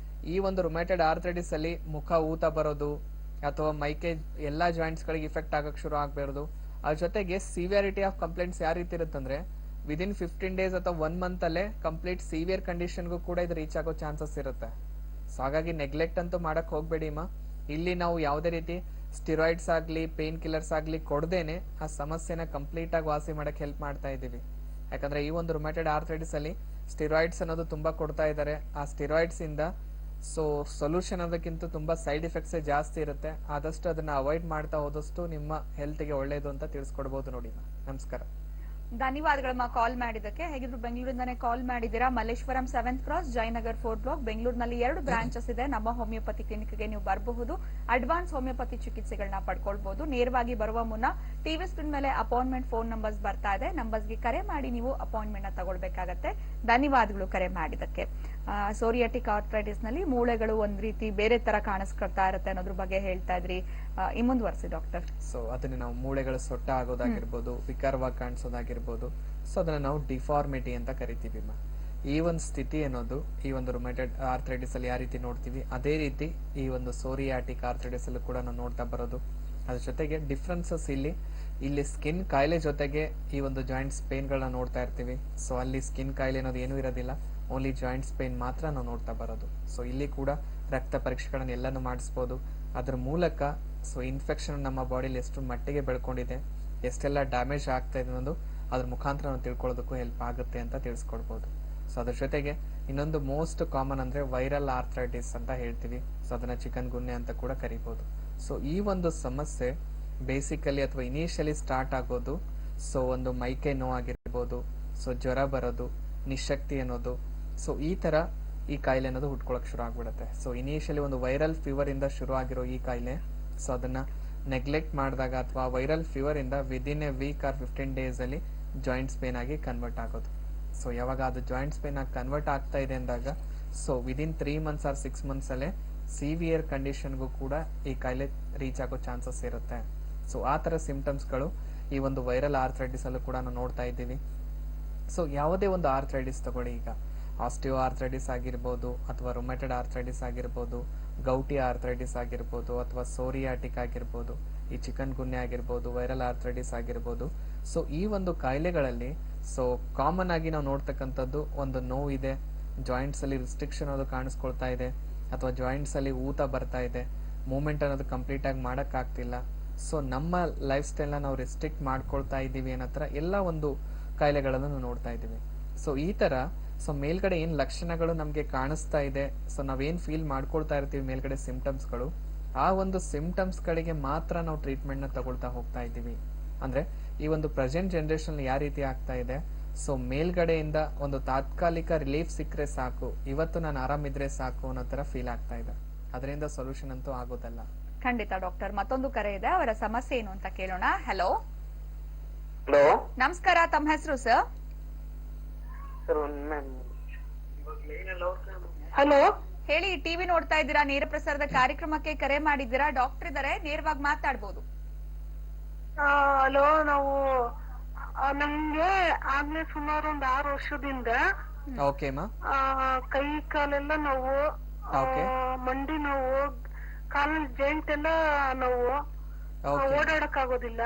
ಈ ಒಂದು ರುಮೆಟೆಡ್ ಆರ್ಥರೈಟಿಸ್ ಅಲ್ಲಿ ಮುಖ ಊತ ಬರೋದು, ಅಥವಾ ಮೈಕೈ ಎಲ್ಲಾ ಜಾಯಿಂಟ್ಸ್ ಗಳಿಗೆ ಇಫೆಕ್ಟ್ ಆಗಕ್ ಶುರು ಆಗ್ಬಾರ್ದು. ಅದ್ರ ಜೊತೆಗೆ ಸಿವಿಯಾರಿಟಿ ಆಫ್ ಕಂಪ್ಲೇಂಟ್ಸ್ ಯಾವ ರೀತಿ ಇರುತ್ತಂದ್ರೆ ವಿದಿನ್ 15 ಡೇಸ್ ಅಥವಾ 1 ಮಂತ್ ಅಲ್ಲೇ ಕಂಪ್ಲೀಟ್ ಸಿವಿಯರ್ ಕಂಡೀಷನ್ಗೂ ಕೂಡ ಇದು ರೀಚ್ ಆಗೋ ಚಾನ್ಸಸ್ ಇರುತ್ತೆ. ಸೊ ಹಾಗಾಗಿ ನೆಗ್ಲೆಕ್ಟ್ ಅಂತೂ ಮಾಡಕ್ ಹೋಗ್ಬೇಡಿ ಅಮ್ಮ. ಇಲ್ಲಿ ನಾವು ಯಾವುದೇ ರೀತಿ ಸ್ಟಿರಾಯ್ಡ್ಸ್ ಆಗ್ಲಿ ಪೇನ್ ಕಿಲ್ಲರ್ಸ್ ಆಗ್ಲಿ ಕೊಡದೇನೆ ಆ ಸಮಸ್ಯೆನ ಕಂಪ್ಲೀಟ್ ಆಗಿ ವಾಸಿ ಮಾಡಕ್ ಹೆಲ್ಪ್ ಮಾಡ್ತಾ ಇದೀವಿ. ಯಾಕಂದ್ರೆ ಈ ಒಂದು ರುಮ್ಯಾಟೆಡ್ ಆರ್ಥರೈಟಿಸ್ ಅಲ್ಲಿ ಸ್ಟಿರಾಯ್ಡ್ಸ್ ಅನ್ನೋದು ತುಂಬಾ ಕೊಡ್ತಾ ಇದ್ದಾರೆ. ಆ ಸ್ಟಿರಾಯ್ಡ್ಸ್ ಇಂದ ಸೊ ಸೊಲ್ಯೂಷನ್ ಅದಕ್ಕಿಂತ ತುಂಬಾ ಸೈಡ್ ಎಫೆಕ್ಟ್ಸ್ ಜಾಸ್ತಿ ಇರುತ್ತೆ. ಆದಷ್ಟು ಅದನ್ನ ಅವಾಯ್ಡ್ ಮಾಡ್ತಾ ಹೋದಷ್ಟು ನಿಮ್ಮ ಹೆಲ್ತ್ಗೆ ಒಳ್ಳೇದು ಅಂತ ತಿಳಿಸ್ಕೊಡ್ಬೋದು ನೋಡಿ. ನಮಸ್ಕಾರ. ಧನ್ಯವಾದಗಳಮ್ಮ ಕಾಲ್ ಮಾಡಿದ್ದಕ್ಕೆ. ಹೇಗಿದ್ರು ಬೆಂಗಳೂರಿಂದಾನೇ ಕಾಲ್ ಮಾಡಿದ್ದೀರಾ. Malleshwaram 7th cross, Jayanagar 4th block, ಬೆಂಗಳೂರಿನಲ್ಲಿ 2 ಬ್ರಾಂಚಸ್ ಇದೆ. ನಮ್ಮ ಹೋಮಿಯೋಪತಿ ಕ್ಲಿನಿಕ್ಗೆ ನೀವು ಬರಬಹುದು. ಅಡ್ವಾನ್ಸ್ ಹೋಮಿಯೋಪತಿ ಚಿಕಿತ್ಸೆಗಳನ್ನ ಪಡ್ಕೊಳ್ಬಹುದು. ನೇರವಾಗಿ ಬರುವ ಮುನ್ನ ಟಿವಿ ಸ್ಕ್ರೀನ್ ಮೇಲೆ ಅಪಾಯಿಂಟ್ಮೆಂಟ್ ಫೋನ್ ನಂಬರ್ಸ್ ಬರ್ತಾ ಇದೆ. ನಂಬರ್ಸ್ಗೆ ಕರೆ ಮಾಡಿ ನೀವು ಅಪಾಯಿಂಟ್ಮೆಂಟ್ ನ ತಗೊಳ್ಬೇಕಾಗತ್ತೆ. ಧನ್ಯವಾದಗಳು ಕರೆ ಮಾಡಿದ್ದಕ್ಕೆ. ಸೋರಿಯಾಟಿಕ್ ಆರ್ಥರೈಟಿಸ್ ನಲ್ಲಿ ಮೂಳೆಗಳು ಒಂದ್ ರೀತಿ ಬೇರೆ ತರ ಕಾಣಿಸ್ಕೊಳ್ತಾ ಇರುತ್ತೆ ಅನ್ನೋದ್ರ ಬಗ್ಗೆ ಹೇಳ್ತಾ ಇದ್ರಿ. ಈ ಮುಂದುವರಿಸಿ ಡಾಕ್ಟರ್. ಸೊ ಅದನ್ನ ನಾವು ಮೂಳೆಗಳು ಸೊಟ್ಟ ಆಗೋದಾಗಿರ್ಬೋದು, ವಿಕಾರವಾಗಿ ಕಾಣಿಸೋದಾಗಿರ್ಬೋದು, ಸೊ ಅದನ್ನ ನಾವು ಡಿಫಾರ್ಮಿಟಿ ಅಂತ ಕರಿತೀವಿ. ಈ ಒಂದು ಸ್ಥಿತಿ ಅನ್ನೋದು ಈ ಒಂದು ರುಮ್ಯಾಟೆಡ್ ಆರ್ಥರೈಟಿಸ್ ಅಲ್ಲಿ ಯಾವ ರೀತಿ ನೋಡ್ತೀವಿ ಅದೇ ರೀತಿ ಈ ಒಂದು ಸೋರಿಯಾಟಿಕ್ ಆರ್ಥರೈಟಿಸ್ ಅಲ್ಲೂ ಕೂಡ ನಾವು ನೋಡ್ತಾ ಬರೋದು. ಅದ್ರ ಜೊತೆಗೆ ಡಿಫ್ರೆನ್ಸಸ್ ಇಲ್ಲಿ ಸ್ಕಿನ್ ಕಾಯಿಲೆ ಜೊತೆಗೆ ಈ ಒಂದು ಜಾಯಿಂಟ್ಸ್ ಪೇನ್ ಗಳನ್ನ ನೋಡ್ತಾ ಇರ್ತೀವಿ. ಸೊ ಅಲ್ಲಿ ಸ್ಕಿನ್ ಕಾಯಿಲೆ ಅನ್ನೋದು ಏನೂ ಇರೋದಿಲ್ಲ, ಓನ್ಲಿ ಜಾಯಿಂಟ್ಸ್ ಪೇನ್ ಮಾತ್ರ ನಾವು ನೋಡ್ತಾ ಬರೋದು. ಸೊ ಇಲ್ಲಿ ಕೂಡ ರಕ್ತ ಪರೀಕ್ಷೆಗಳನ್ನ ಎಲ್ಲಾನು ಮಾಡಿಸ್ಬೋದು. ಅದ್ರ ಮೂಲಕ ಸೊ ಇನ್ಫೆಕ್ಷನ್ ನಮ್ಮ ಬಾಡಿಲಿ ಎಷ್ಟು ಮಟ್ಟಿಗೆ ಬೆಳ್ಕೊಂಡಿದೆ, ಎಷ್ಟೆಲ್ಲ ಡ್ಯಾಮೇಜ್ ಆಗ್ತಾ ಇದೆ ಅನ್ನೋದು ಅದ್ರ ಮುಖಾಂತರ ನಾವು ತಿಳ್ಕೊಳ್ಳೋದಕ್ಕೂ ಹೆಲ್ಪ್ ಆಗುತ್ತೆ ಅಂತ ತಿಳಿಸ್ಕೊಡ್ಬೋದು. ಸೊ ಅದ್ರ ಜೊತೆಗೆ ಇನ್ನೊಂದು ಮೋಸ್ಟ್ ಕಾಮನ್ ಅಂದ್ರೆ ವೈರಲ್ ಆರ್ಥರೈಟಿಸ್ ಅಂತ ಹೇಳ್ತೀವಿ. ಸೊ ಅದನ್ನ ಚಿಕನ್ ಗುನ್ನೆ ಅಂತ ಕೂಡ ಕರಿಬಹುದು. ಸೊ ಈ ಒಂದು ಸಮಸ್ಯೆ ಬೇಸಿಕಲಿ ಅಥವಾ ಇನಿಷಿಯಲಿ ಸ್ಟಾರ್ಟ್ ಆಗೋದು ಸೊ ಒಂದು ಮೈಕೈ ನೋವಾಗಿರ್ಬೋದು, ಸೊ ಜ್ವರ ಬರೋದು, ನಿಶಕ್ತಿ ಅನ್ನೋದು, ಸೊ ಈ ತರ ಈ ಕಾಯಿಲೆ ಅನ್ನೋದು ಹುಟ್ಕೊಳಕ್ ಶುರು ಆಗ್ಬಿಡುತ್ತೆ. ಸೊ ಇನಿಷಿಯಲಿ ಒಂದು ವೈರಲ್ ಫೀವರ್ ಇಂದ ಶುರು ಆಗಿರೋ ಈ ಕಾಯಿಲೆ ಸೊ ಅದನ್ನ ನೆಗ್ಲೆಕ್ಟ್ ಮಾಡಿದಾಗ ಅಥವಾ ವೈರಲ್ ಫೀವರ್ ಇಂದ within a week or 15 days ಅಲ್ಲಿ ಜಾಯಿಂಟ್ಸ್ ಪೇನ್ ಆಗಿ ಕನ್ವರ್ಟ್ ಆಗೋದು. ಸೊ ಯಾವಾಗ ಅದು ಜಾಯಿಂಟ್ಸ್ ಪೇನ್ ಆಗಿ ಕನ್ವರ್ಟ್ ಆಗ್ತಾ ಇದೆ ಅಂದಾಗ so within 3 months or 6 months ಅಲ್ಲೇ ಸಿವಿಯರ್ ಕಂಡೀಷನ್ಗೂ ಕೂಡ ಈ ಕಾಯಿಲೆ ರೀಚ್ ಆಗೋ ಚಾನ್ಸಸ್ ಇರುತ್ತೆ. ಸೊ ಆ ತರ ಸಿಂಪ್ಟಮ್ಸ್ಗಳು ಈ ಒಂದು ವೈರಲ್ ಆರ್ಥರೈಟಿಸ್ ಅಲ್ಲೂ ಕೂಡ ನಾವು ನೋಡ್ತಾ ಇದ್ದೀವಿ. ಸೊ ಯಾವುದೇ ಒಂದು ಆರ್ಥರೈಟಿಸ್ ತಗೊಳ್ಳಿ, ಈಗ ಆಸ್ಟಿಯೋ ಆರ್ಥರೈಟಿಸ್ ಆಗಿರ್ಬೋದು ಅಥವಾ ರುಮ್ಯಾಟೆಡ್ ಆರ್ಥರೈಟಿಸ್ ಆಗಿರ್ಬೋದು, ಗೌಟಿ ಆರ್ಥರೈಟಿಸ್ ಆಗಿರ್ಬೋದು ಅಥವಾ ಸೋರಿಯಾಟಿಕ್ ಆಗಿರ್ಬೋದು, ಈ ಚಿಕನ್ ಗುನ್ನೆ ಆಗಿರ್ಬೋದು, ವೈರಲ್ ಆರ್ಥರೈಟಿಸ್ ಆಗಿರ್ಬೋದು. ಸೊ ಈ ಒಂದು ಕಾಯಿಲೆಗಳಲ್ಲಿ ಸೊ ಕಾಮನ್ ಆಗಿ ನಾವು ನೋಡ್ತಕ್ಕಂಥದ್ದು ಒಂದು ನೋವಿದೆ, ಜಾಯಿಂಟ್ಸ್ ಅಲ್ಲಿ ರಿಸ್ಟ್ರಿಕ್ಷನ್ ಅನ್ನೋದು ಕಾಣಿಸ್ಕೊಳ್ತಾ ಇದೆ, ಅಥವಾ ಜಾಯಿಂಟ್ಸ್ ಅಲ್ಲಿ ಊತ ಬರ್ತಾ ಇದೆ, ಮೂವ್ಮೆಂಟ್ ಅನ್ನೋದು ಕಂಪ್ಲೀಟ್ ಆಗಿ ಮಾಡಕ್ ಆಗ್ತಿಲ್ಲ. ಸೊ ನಮ್ಮ ಲೈಫ್ ಸ್ಟೈಲ್ನ ನಾವು ರೆಸ್ಟ್ರಿಕ್ಟ್ ಮಾಡ್ಕೊಳ್ತಾ ಇದ್ದೀವಿ ಅನ್ನೋ ಥರ ಎಲ್ಲ ಒಂದು ಕಾಯಿಲೆಗಳನ್ನು ನಾವು ನೋಡ್ತಾ ಇದ್ದೀವಿ. ಸೊ ಈ ತರ ಸೊ ಮೇಲ್ಗಡೆ ಏನ್ ಲಕ್ಷಣಗಳು ನಮ್ಗೆ ಕಾಣಿಸ್ತಾ ಇದೆ, ಸೊ ನಾವೇನ್ ಫೀಲ್ ಮಾಡ್ಕೊಳ್ತಾ ಇರ್ತೀವಿ ಮೇಲ್ಗಡೆ ಸಿಂಪ್ಟಮ್ಸ್ಗಳು, ಆ ಒಂದು ಸಿಂಪ್ಟಮ್ಸ್ ಗಳಿಗೆ ಮಾತ್ರ ನಾವು ಟ್ರೀಟ್ಮೆಂಟ್ ನ ತಗೊಳ್ತಾ ಹೋಗ್ತಾ ಇದ್ದೀವಿ. ಅಂದ್ರೆ ಈ ಒಂದು ಪ್ರೆಸೆಂಟ್ ಜನರೇಷನ್ ಯಾವ ರೀತಿ ಆಗ್ತಾ ಇದೆ, ಸೊ ಮೇಲ್ಗಡೆಯಿಂದ ಒಂದು ತಾತ್ಕಾಲಿಕ ರಿಲೀಫ್ ಸಿಕ್ಕರೆ ಸಾಕು, ಇವತ್ತು ನಾನು ಆರಾಮಿದ್ರೆ ಸಾಕು ಅನ್ನೋ ತರ ಫೀಲ್ ಆಗ್ತಾ ಇದೆ. ಅದರಿಂದ ಸೊಲ್ಯೂಷನ್ ಅಂತೂ ಆಗೋದಲ್ಲ. ಖಂಡಿತ ಡಾಕ್ಟರ್. ಮತ್ತೊಂದು ಕರೆ ಇದೆ, ಅವರ ಸಮಸ್ಯೆ ಏನು ಅಂತ ಕೇಳೋಣ. ಹಲೋ ಹಲೋ ನಮಸ್ಕಾರ, ತಮ್ಮ ಹೆಸರು ಸರ್? ಹಲೋ ಹೇಳಿ. ಟಿವಿ ನೋಡ್ತಾ ಇದ್ದೀರಾ? ನೇರ ಪ್ರಸಾರದ ಕಾರ್ಯಕ್ರಮಕ್ಕೆ ಕರೆ ಮಾಡಿದ್ದೀರಾ. ಡಾಕ್ಟರ್ ಇದಾರೆ, ನೇರವಾಗಿ ಮಾತಾಡ್ಬೋದು. ಹಲೋ, ನಾವು ನಮ್ಗೆ ಆಗ್ಲೇ ಸುಮಾರು ಒಂದ್ 6 ವರ್ಷದಿಂದ ಓಕೆ ಮಾ. ಕೈ ಕಾಲೆಲ್ಲ ನೋವು, ಮಂಡಿ ನೋವು, ಕಾಲಲ್ಲಿ ಜಾಯಿಂಟ್ ಎಲ್ಲ ನೋವು, ಓಡಾಡಕ್ ಆಗೋದಿಲ್ಲ.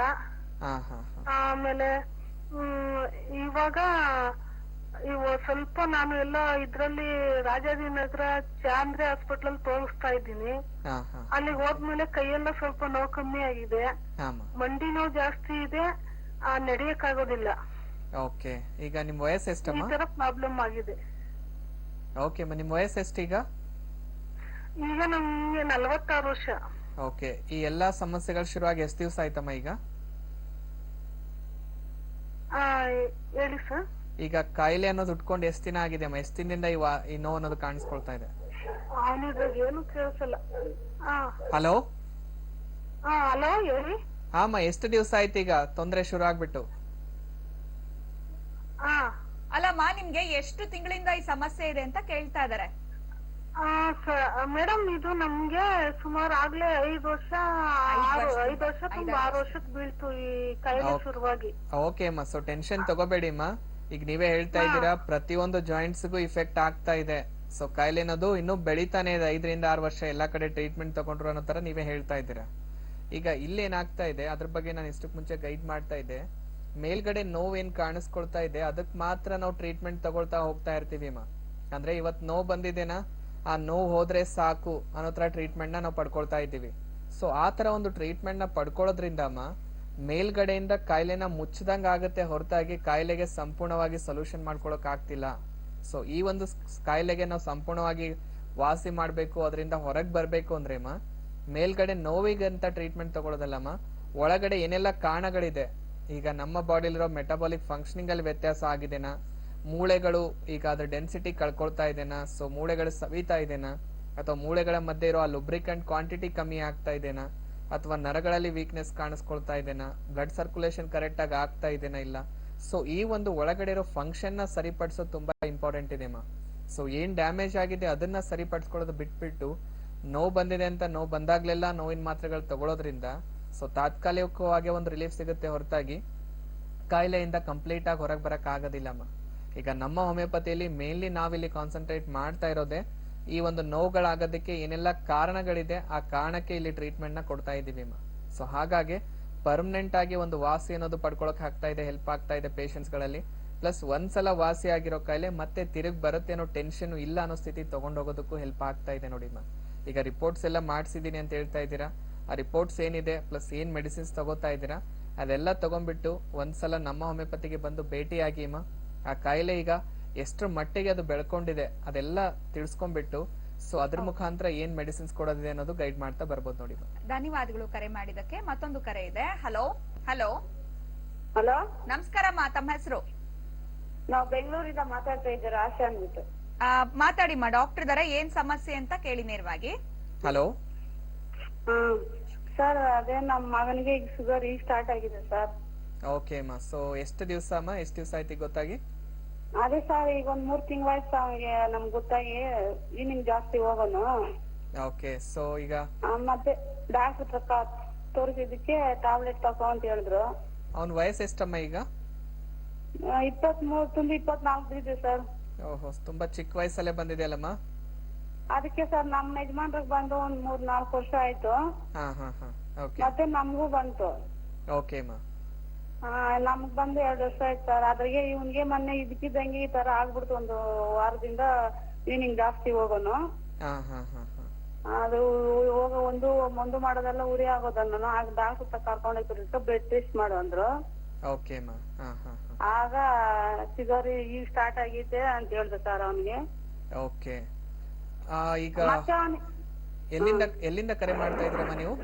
ಆಮೇಲೆ ಇವಾಗ ಸ್ವಲ್ಪ ನಾನು ಎಲ್ಲ ಇದ್ರಲ್ಲಿ ರಾಜಾಜಿನಗರ ಚಾಂದ್ರೆ ಹಾಸ್ಪಿಟಲ್ ಅಲ್ಲಿ ತೋರಿಸ್ತಾ ಇದ್ದೀನಿ. ಅಲ್ಲಿಗೆ ಹೋದ್ಮೇಲೆ ಕೈಯೆಲ್ಲ ಸ್ವಲ್ಪ ನೋವು ಕಮ್ಮಿ ಆಗಿದೆ, ಮಂಡಿ ನೋವು ಜಾಸ್ತಿ ಇದೆ, ನಡೆಯಕ್ ಆಗೋದಿಲ್ಲ. ಓಕೆ, ಈಗ ನಿಮ್ ವಯಸ್ಸು ಎಷ್ಟಮ್ಮ? ಈ ತರ ಪ್ರಾಬ್ಲಮ್ ಆಗಿದೆ. ಓಕೆ, ನಿಮ್ ವಯಸ್ಸು ಎಷ್ಟು ಈಗ? ಈಗ ನಮ್ಗೆ 46 ವರ್ಷ. ಓಕೆ, ಈ ಎಲ್ಲಾ ಸಮಸ್ಯೆಗಳು ಶುರುವಾಗಿ ಎಷ್ಟು ದಿವಸ ಆಯ್ತಮ್ಮ ಈಗ? ಹೇಳಿ ಸರ್. ಈಗ ಕಾಯಿಲೆ ಅನ್ನೋದು ಉಟ್ಕೊಂಡು ಎಷ್ಟು ದಿನ ಆಗಿದೆ ಅಮ್ಮ? ಎಷ್ಟು ದಿನದಿಂದ ಈ ನೋವು ಅನ್ನೋದು ಕಾಣಿಸ್ಕೊಳ್ತಾ ಇದೆ? ಏನು ಕೇಳಿಸಲ್ಲ. ಹಲೋ ಹಲೋ ಹೇಳಿ. ಹಾಮ್ಮ, ಎಷ್ಟು ದಿವಸ ಆಯ್ತು ಈಗ ತೊಂದರೆ ಶುರು ಆಗ್ಬಿಟ್ಟು? ಅಲ್ಲಮ್ಮ, ನಿಮ್ಗೆ ಎಷ್ಟು ತಿಂಗಳಿಂದ ಈ ಸಮಸ್ಯೆ ಇದೆ ಅಂತ ಕೇಳ್ತಾ ಇದಾರೆ. ಮೇಡಮ್, ಇದು ನಮ್ಗೆ ಸುಮಾರು ಆಗ್ಲೇ 5 ವರ್ಷ 6 ವರ್ಷಕ್ಕೆ ಬೀಳ್ತು ಈ ಕಾಯಿಲೆ ಶುರುವಾಗಿ. ಓಕೆ ಅಮ್ಮ, ಸೊ ಟೆನ್ಷನ್ ತಗೋಬೇಡಿ ಅಮ್ಮ. ಈಗ ನೀವೇ ಹೇಳ್ತಾ ಇದ್ದೀರಾ ಪ್ರತಿಯೊಂದು ಜಾಯಿಂಟ್ಸ್ ಗೂ ಇಫೆಕ್ಟ್ ಆಗ್ತಾ ಇದೆ. ಸೊ ಕಾಯಿಲೆ ಅನ್ನೋದು ಇನ್ನೂ ಬೆಳಿತಾನೆ ಇದೆ, 5 ರಿಂದ 6 ವರ್ಷ ಎಲ್ಲಾ ಕಡೆ ಟ್ರೀಟ್ಮೆಂಟ್ ತಗೊಂಡ್ರು ಅನ್ನೋ ತರ ನೀವೇ ಹೇಳ್ತಾ ಇದ್ದೀರಾ. ಈಗ ಇಲ್ಲಿ ಏನಾಗ್ತಾ ಇದೆ ಅದ್ರ ಬಗ್ಗೆ ನಾನು ಇಷ್ಟಕ್ಕೆ ಮುಂಚೆ ಗೈಡ್ ಮಾಡ್ತಾ ಇದ್ದೆ. ಮೇಲ್ಗಡೆ ನೋವೇನ್ ಕಾಣಿಸ್ಕೊಳ್ತಾ ಇದೆ ಅದಕ್ಕೆ ಮಾತ್ರ ನಾವು ಟ್ರೀಟ್ಮೆಂಟ್ ತಗೊಳ್ತಾ ಹೋಗ್ತಾ ಇರ್ತೀವಿ ಮಾ. ಅಂದ್ರೆ ಇವತ್ ನೋವು ಬಂದಿದೆನಾ, ಆ ನೋವು ಹೋದ್ರೆ ಸಾಕು ಅನ್ನೋ ತರ ಟ್ರೀಟ್ಮೆಂಟ್ ನ ನಾವು ಪಡ್ಕೊಳ್ತಾ ಇದ್ದೀವಿ. ಸೊ ಆ ತರ ಒಂದು ಟ್ರೀಟ್ಮೆಂಟ್ ನ ಪಡ್ಕೊಳ್ಳೋದ್ರಿಂದ ಮೇಲ್ಗಡೆಯಿಂದ ಕಾಯಿಲೆನ ಮುಚ್ಚದಂಗ ಆಗುತ್ತೆ ಹೊರತಾಗಿ ಕಾಯಿಲೆಗೆ ಸಂಪೂರ್ಣವಾಗಿ ಸೊಲ್ಯೂಷನ್ ಮಾಡ್ಕೊಳಕ್ ಆಗ್ತಿಲ್ಲ. ಸೊ ಈ ಒಂದು ಕಾಯಿಲೆಗೆ ನಾವು ಸಂಪೂರ್ಣವಾಗಿ ವಾಸಿ ಮಾಡ್ಬೇಕು, ಅದರಿಂದ ಹೊರಗೆ ಬರ್ಬೇಕು ಅಂದ್ರೆ ಮೇಲ್ಗಡೆ ನೋವಿಗಂತ ಟ್ರೀಟ್ಮೆಂಟ್ ತಗೊಳ್ಳೋದಲ್ಲಮ್ಮ, ಒಳಗಡೆ ಏನೆಲ್ಲ ಕಾರಣಗಳಿದೆ, ಈಗ ನಮ್ಮ ಬಾಡಿಲಿರೋ ಮೆಟಬಾಲಿಕ್ ಫಂಕ್ಷನಿಂಗ್ ಅಲ್ಲಿ ವ್ಯತ್ಯಾಸ ಆಗಿದೆನಾ, ಮೂಳೆಗಳು ಈಗ ಅದ್ರ ಡೆನ್ಸಿಟಿ ಕಳ್ಕೊಳ್ತಾ ಇದೆನಾ, ಸೊ ಮೂಳೆಗಳು ಸವಿತಾ ಇದೆನಾ, ಅಥವಾ ಮೂಳೆಗಳ ಮಧ್ಯೆ ಇರೋ ಆ ಲುಬ್ರಿಕೆಂಟ್ ಕ್ವಾಂಟಿಟಿ ಕಮ್ಮಿ ಆಗ್ತಾ ಇದೆನಾ, ಅಥವಾ ನರಗಳಲ್ಲಿ ವೀಕ್ನೆಸ್ ಕಾಣಿಸ್ಕೊಳ್ತಾ ಇದೆನಾ, ಬ್ಲಡ್ ಸರ್ಕ್ಯುಲೇಷನ್ ಕರೆಕ್ಟ್ ಆಗಿ ಆಗ್ತಾ ಇದೆನಾ ಇಲ್ಲ. ಸೊ ಈ ಒಂದು ಒಳಗಡೆ ಇರೋ ಫಂಕ್ಷನ್ ನ ಸರಿಪಡಿಸೋದು ತುಂಬಾ ಇಂಪಾರ್ಟೆಂಟ್ ಇದೆ ಮಾ. ಸೊ ಏನ್ ಡ್ಯಾಮೇಜ್ ಆಗಿದೆ ಅದನ್ನ ಸರಿಪಡಿಸ್ಕೊಳ್ಳೋದು ಬಿಟ್ಬಿಟ್ಟು ನೋವು ಬಂದಿದೆ ಅಂತ ನೋವು ಬಂದಾಗ್ಲೆಲ್ಲ ನೋವಿನ ಮಾತ್ರೆಗಳು ತಗೊಳ್ಳೋದ್ರಿಂದ ಸೊ ತಾತ್ಕಾಲಿಕವಾಗಿ ಒಂದು ರಿಲೀಫ್ ಸಿಗುತ್ತೆ ಹೊರತಾಗಿ ಕಾಯಿಲೆಯಿಂದ ಕಂಪ್ಲೀಟ್ ಆಗಿ ಹೊರಗೆ ಬರಕ್ ಆಗೋದಿಲ್ಲಮ್ಮ. ಈಗ ನಮ್ಮ ಹೋಮಿಯೋಪತಿಯಲ್ಲಿ ಮೇನ್ಲಿ ನಾವಿಲ್ಲಿ ಕಾನ್ಸಂಟ್ರೇಟ್ ಮಾಡ್ತಾ ಇರೋದೇ ಈ ಒಂದು ನೋವುಗಳಾಗೋದಕ್ಕೆ ಏನೆಲ್ಲ ಕಾರಣಗಳಿದೆ ಆ ಕಾರಣಕ್ಕೆ ಇಲ್ಲಿ ಟ್ರೀಟ್ಮೆಂಟ್ ನ ಕೊಡ್ತಾ ಇದೀವಿ ಮಾ. ಸೊ ಹಾಗಾಗಿ ಪರ್ಮನೆಂಟ್ ಆಗಿ ಒಂದು ವಾಸಿ ಅನ್ನೋದು ಪಡ್ಕೊಳಕ್ ಆಗ್ತಾ ಇದೆ, ಹೆಲ್ಪ್ ಆಗ್ತಾ ಇದೆ ಪೇಷಂಟ್ಸ್ ಗಳಲ್ಲಿ. ಪ್ಲಸ್ ಒಂದ್ಸಲ ವಾಸಿ ಆಗಿರೋ ಕಾಯಿಲೆ ಮತ್ತೆ ತಿರುಗಿ ಬರುತ್ತೆ ಅನ್ನೋ ಟೆನ್ಷನ್ ಇಲ್ಲ ಅನ್ನೋ ಸ್ಥಿತಿ ತಗೊಂಡೋಗೋದಕ್ಕೂ ಹೆಲ್ಪ್ ಆಗ್ತಾ ಇದೆ ನೋಡಿ ಮಾ. ಈಗ ರಿಪೋರ್ಟ್ಸ್ ಎಲ್ಲ ಮಾಡ್ಸಿದೀನಿ ಅಂತ ಹೇಳ್ತಾ ಇದ್ದೀರಾ, ಆ ರಿಪೋರ್ಟ್ಸ್ ಏನಿದೆ ಪ್ಲಸ್ ಏನ್ ಮೆಡಿಸಿನ್ಸ್ ತಗೋತಾ ಇದ್ದೀರಾ ಅದೆಲ್ಲ ತಗೊಂಡ್ಬಿಟ್ಟು ಒಂದ್ಸಲ ನಮ್ಮ ಹೋಮಿಯೋಪತಿಗೆ ಬಂದು ಭೇಟಿಯಾಗಿ ಆ ಕಾಯಿಲೆ ಈಗ ಎಷ್ಟರ ಮಟ್ಟಿಗೆ ಅದು ಬೆಳ್ಕೊಂಡಿದೆ ಅದೆಲ್ಲ ತಿಳ್ಸ್ಕೊಂಡ್ಬಿಟ್ಟು ಸೊ ಅದ್ರ ಮುಖಾಂತರ ಏನ್ ಮೆಡಿಸಿನ್ಸ್ ಕೊಡೋದಿದೆ ಅನ್ನೋದು ಗೈಡ್ ಮಾಡ್ತಾ ಬರ್ಬೋದು ನೋಡಿ. ಧನ್ಯವಾದಗಳು ಕರೆ ಮಾಡಿದಕ್ಕೆ. ಮತ್ತೊಂದು ಕರೆ ಇದೆ. ಹಲೋ ಹಲೋ ಹಲೋ, ನಮಸ್ಕಾರಮ್ಮ, ತಮ್ಮ ಹೆಸರು? ನಾವು ಬೆಂಗಳೂರಿಂದ ಮಾತಾಡ್ತಾ ಇದ್ದೀರಾ, ಆಶಾ ಅಂದ್ಬಿಟ್ಟು. ಮಾತಾಡಿಮ್ಮ, ಡಾಕ್ಟರ್ ಇದಾರೆ, ಏನ್ ಸಮಸ್ಯೆ ಅಂತ ಕೇಳಿ ನೇರವಾಗಿ. ಹಲೋ ಸರ್, ಅದೇ ನಮ್ಮ ಮಗನಿಗೆ ಈಗ ಶುಗರ್ ಈಗ ಸ್ಟಾರ್ಟ್ ಆಗಿದೆ ಸರ್. ಓಕೆ ಅಮ್ಮ. ಸೊ ಎಷ್ಟು ದಿವಸ ಆಯ್ತು ಗೊತ್ತಾಗಿ? ಅದೇ ಸರ್, ಈಗ ಒಂದ್ 3 ತಿಂಗಳಾಯ್ತು ಅವನಿಗೆ ನಮ್ಗೆ ಗೊತ್ತಾಗಿ ಈವ್ನಿಂಗ್ ಜಾಸ್ತಿ ಹೋಗೋನು. ಓಕೆ. ಸೊ ಈಗ ಮತ್ತೆ ಡಾಕ್ಟರ್ ಹತ್ರ ತೋರಿಸಿದಕ್ಕೆ ಟ್ಯಾಬ್ಲೆಟ್ ತಗೋ ಅಂತ ಹೇಳಿದ್ರು. ಅವನ ವಯಸ್ಸು ಎಷ್ಟಮ್ಮ ಈಗ? 23 ತುಂಬಿ 24 ಇದೆ ಸರ್. ಓಹೋ, ತುಂಬಾ ಚಿಕ್ಕ ವಯಸ್ಸಲ್ಲೇ ಬಂದಿದೆ ಅಲ್ಲಮ್ಮ. ಅದಕ್ಕೆ ಸರ್ ನಮ್ಮ ಯಜಮಾನ್ರಿಗೆ ಬಂದು ಒಂದ್ 3-4 ವರ್ಷ ಆಯ್ತು. ಹಾ ಹಾ ಹಾ. ಓಕೆ ಮತ್ತೆ ನಮಗೂ ಬಂತು. ಓಕೆ ಅಮ್ಮ. ನಮಗ್ ಬಂದು 2 ವರ್ಷ ಆಯ್ತು ಸರ್. ಅದ್ರಿಗೆ ಇವನ್ಗೆ ಮೊನ್ನೆ ಇದಕ್ಕಿದ್ದಂಗೆ ಈ ತರ ಆಗ್ಬಿಡ್ತು, ಒಂದು ವಾರದಿಂದ ಈವ್ನಿಂಗ್ ಜಾಸ್ತಿ ಹೋಗೋನು. ಹಾ ಹಾ ಹಾ ಹಾ. ಅದು ಒಂದು ಮಾಡೋದೆಲ್ಲ ಉರಿ ಆಗೋದನ್ನ ಆಗ ಡಾಕ್ಟರ್ ಹತ್ರ ಕರ್ಕೊಂಡೋಗ್ಬಿಟ್ಟು ಬ್ಲಡ್ ಟೆಸ್ಟ್ ಮಾಡು ಅಂದ್ರು. ಓಕೆ ಅಮ್ಮ. ಹಾ ಹಾ ಹಾ. ಆಗ ಶುಗರ್ ಈಗ ಸ್ಟಾರ್ಟ್ ಆಗೈತೆ ಅಂತ ಹೇಳ್ದೆ ಸರ್ ಅವನಿಗೆ. ಓಕೆ. ಈಗ ಮತ್ತೆ ಎಲ್ಲಿಂದ ಕರೆ ಮಾಡ್ತಾ ಇದ್ರಮ್ಮ ನೀವು?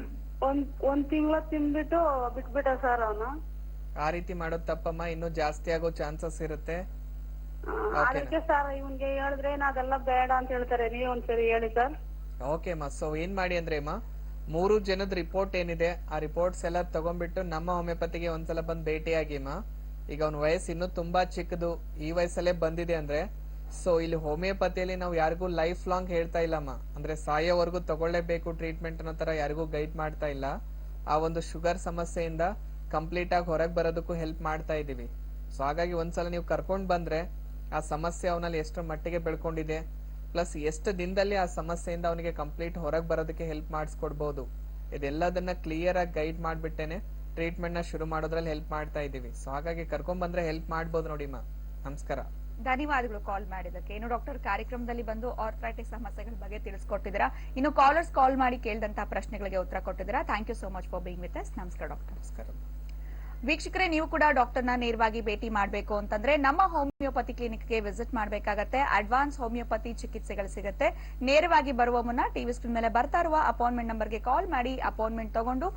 ಒಂದ್ ತಿಂಗಳ ತಿಂದ್ಬಿಟ್ಟು ಬಿಟ್ಬಿಟ್ಟ ಸರ್ ಅವನು. ಆ ರೀತಿ ಮಾಡೋದ್ ತಪ್ಪಮ್ಮ, ಇನ್ನೂ ಜಾಸ್ತಿ ಆಗೋ ಚಾನ್ಸಸ್ ಇರುತ್ತೆ. ಅದಕ್ಕೆ ಸರ್ ಇವನ್ಗೆ ಹೇಳಿದ್ರೆ ಅದೆಲ್ಲ ಬೇಡ ಅಂತ ಹೇಳ್ತಾರೆ, ನೀವ್ ಒಂದ್ಸರಿ ಹೇಳಿ ಸರ್. ಓಕೆ ಅಮ್ಮ. ಸೊ ಏನ್ ಮಾಡಿ ಅಂದ್ರೆ ಅಮ್ಮ, 3 ಜನದ ರಿಪೋರ್ಟ್ ಏನಿದೆ ಆ ರಿಪೋರ್ಟ್ಸ್ ಎಲ್ಲ ತಗೊಂಡ್ಬಿಟ್ಟು ನಮ್ಮ ಹೋಮಿಯೋಪತಿಗೆ ಒಂದ್ಸಲ ಬಂದ್ ಭೇಟಿಯಾಗಿ ಅಮ್ಮ. ಈಗ ಅವ್ನ ವಯಸ್ಸು ಇನ್ನೂ ತುಂಬಾ ಚಿಕ್ಕದು, ಈ ವಯಸ್ಸಲ್ಲೇ ಬಂದಿದೆ ಅಂದ್ರೆ ಸೊ ಇಲ್ಲಿ ಹೋಮಿಯೋಪತಿಯಲ್ಲಿ ನಾವು ಯಾರಿಗೂ ಲೈಫ್ ಲಾಂಗ್ ಹೇಳ್ತಾ ಇಲ್ಲಮ್ಮ, ಅಂದ್ರೆ ಸಾಯೋವರೆಗೂ ತಗೊಳ್ಳೇಬೇಕು ಟ್ರೀಟ್ಮೆಂಟ್ ಅನ್ನೋ ತರ ಯಾರಿಗೂ ಗೈಡ್ ಮಾಡ್ತಾ ಇಲ್ಲ. ಆ ಒಂದು ಶುಗರ್ ಸಮಸ್ಯೆಯಿಂದ ಕಂಪ್ಲೀಟ್ ಆಗಿ ಹೊರಗೆ ಬರೋದಕ್ಕೂ ಹೆಲ್ಪ್ ಮಾಡ್ತಾ ಇದೀವಿ. ಸೊ ಹಾಗಾಗಿ ಒಂದ್ಸಲ ನೀವು ಕರ್ಕೊಂಡ್ ಬಂದ್ರೆ ಆ ಸಮಸ್ಯೆ ಅವನಲ್ಲಿ ಎಷ್ಟರ ಮಟ್ಟಿಗೆ ಬೆಳ್ಕೊಂಡಿದೆ ಪ್ಲಸ್ ಎಷ್ಟು ದಿನದಲ್ಲಿ ಆ ಸಮಸ್ಯೆಯಿಂದ ಅವನಿಗೆ ಕಂಪ್ಲೀಟ್ ಹೊರಗೆ ಬರೋದಕ್ಕೆ ಹೆಲ್ಪ್ ಮಾಡಿಸ್ಕೊಡ್ಬಹುದು, ಇದೆಲ್ಲದನ್ನ ಕ್ಲಿಯರ್ ಆಗಿ ಗೈಡ್ ಮಾಡ್ಬಿಟ್ಟೇನೆ ಟ್ರೀಟ್ಮೆಂಟ್ ನ ಶುರು ಮಾಡೋದ್ರಲ್ಲಿ ಹೆಲ್ಪ್ ಮಾಡ್ತಾ ಇದೀವಿ. ಸೊ ಹಾಗಾಗಿ ಕರ್ಕೊಂಡ್ ಬಂದ್ರೆ ಹೆಲ್ಪ್ ಮಾಡ್ಬೋದು ನೋಡಿಮ್ಮ. ನಮಸ್ಕಾರ. ಧನ್ಯವಾದಗಳು ಕಾಲ್ ಮಾಡಿದಕ್ಕೆ. ಇನ್ನು ಡಾಕ್ಟರ್ ಕಾರ್ಯಕ್ರಮದಲ್ಲಿ ಬಂದು ಆರ್ಥರೈಟಿಸ್ ಸಮಸ್ಯೆಗಳ ಬಗ್ಗೆ ತಿಳಿಸ್ಕೊಟ್ಟಿದ್ದೀರಾ. ಇನ್ನು ಕಾಲರ್ಸ್ ಕಾಲ್ ಮಾಡಿ ಕೇಳಿದಂತಹ ಪ್ರಶ್ನೆಗಳಿಗೆ ಉತ್ತರ ಕೊಟ್ಟಿದ್ದೀರಾ. Thank you so much for being with us. ನಮಸ್ಕಾರ ಡಾಕ್ಟರ್. ನಮಸ್ಕಾರ. ವೀಕ್ಷಕರೇ, ನೀವು ಕೂಡ ಡಾಕ್ಟರ್ನ ನೇರವಾಗಿ ಭೇಟಿ ಮಾಡಬೇಕು ಅಂತಂದ್ರೆ ನಮ್ಮ ಹೋಮಿಯೋಪತಿ ಕ್ಲಿನಿಕ್ಗೆ ವಿಸಿಟ್ ಮಾಡಬೇಕಾಗತ್ತೆ. ಅಡ್ವಾನ್ಸ್ ಹೋಮಿಯೋಪತಿ ಚಿಕಿತ್ಸೆಗಳು ಸಿಗುತ್ತೆ. ನೇರವಾಗಿ ಬರುವ ಮುನ್ನ ಟಿವಿ ಸ್ಕ್ರೀನ್ ಮೇಲೆ ಬರ್ತಾ ಇರುವ ಅಪಾಯಿಂಟ್ಮೆಂಟ್ ನಂಬರ್ಗೆ ಕಾಲ್ ಮಾಡಿ ಅಪಾಯಿಂಟ್ಮೆಂಟ್ ತಗೊಂಡು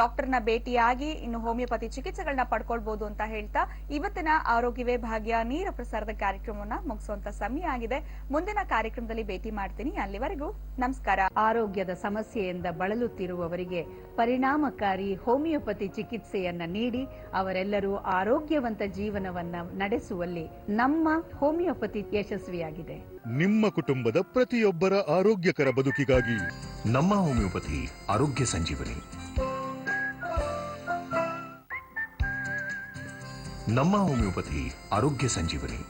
ಡಾಕ್ಟರ್ನ ಭೇಟಿಯಾಗಿ ಇನ್ನು ಹೋಮಿಯೋಪತಿ ಚಿಕಿತ್ಸೆಗಳನ್ನ ಪಡ್ಕೊಳ್ಬಹುದು ಅಂತ ಹೇಳ್ತಾ ಇವತ್ತಿನ ಆರೋಗ್ಯವೇ ಭಾಗ್ಯ ನೇರ ಪ್ರಸಾರದ ಕಾರ್ಯಕ್ರಮವನ್ನ ಮುಗಿಸುವಂತ ಸಮಯ ಆಗಿದೆ. ಮುಂದಿನ ಕಾರ್ಯಕ್ರಮದಲ್ಲಿ ಭೇಟಿ ಮಾಡ್ತೀನಿ. ಅಲ್ಲಿವರೆಗೂ ನಮಸ್ಕಾರ. ಆರೋಗ್ಯದ ಸಮಸ್ಯೆಯಿಂದ ಬಳಲುತ್ತಿರುವವರಿಗೆ ಪರಿಣಾಮಕಾರಿ ಹೋಮಿಯೋಪತಿ ಚಿಕಿತ್ಸೆಯನ್ನ ನೀಡಿ ಅವರೆಲ್ಲರೂ ಆರೋಗ್ಯವಂತ ಜೀವನವನ್ನ ನಡೆಸುವಲ್ಲಿ ನಮ್ಮ ಹೋಮಿಯೋಪತಿ ಯಶಸ್ವಿಯಾಗಿದೆ. ನಿಮ್ಮ ಕುಟುಂಬದ ಪ್ರತಿಯೊಬ್ಬರ ಆರೋಗ್ಯಕರ ಬದುಕಿಗಾಗಿ ನಮ್ಮ ಹೋಮಿಯೋಪತಿ ಆರೋಗ್ಯ ಸಂಜೀವನಿ. ನಮ್ಮ ಹೋಮಿಯೋಪತಿ ಆರೋಗ್ಯ ಸಂಜೀವನಿ.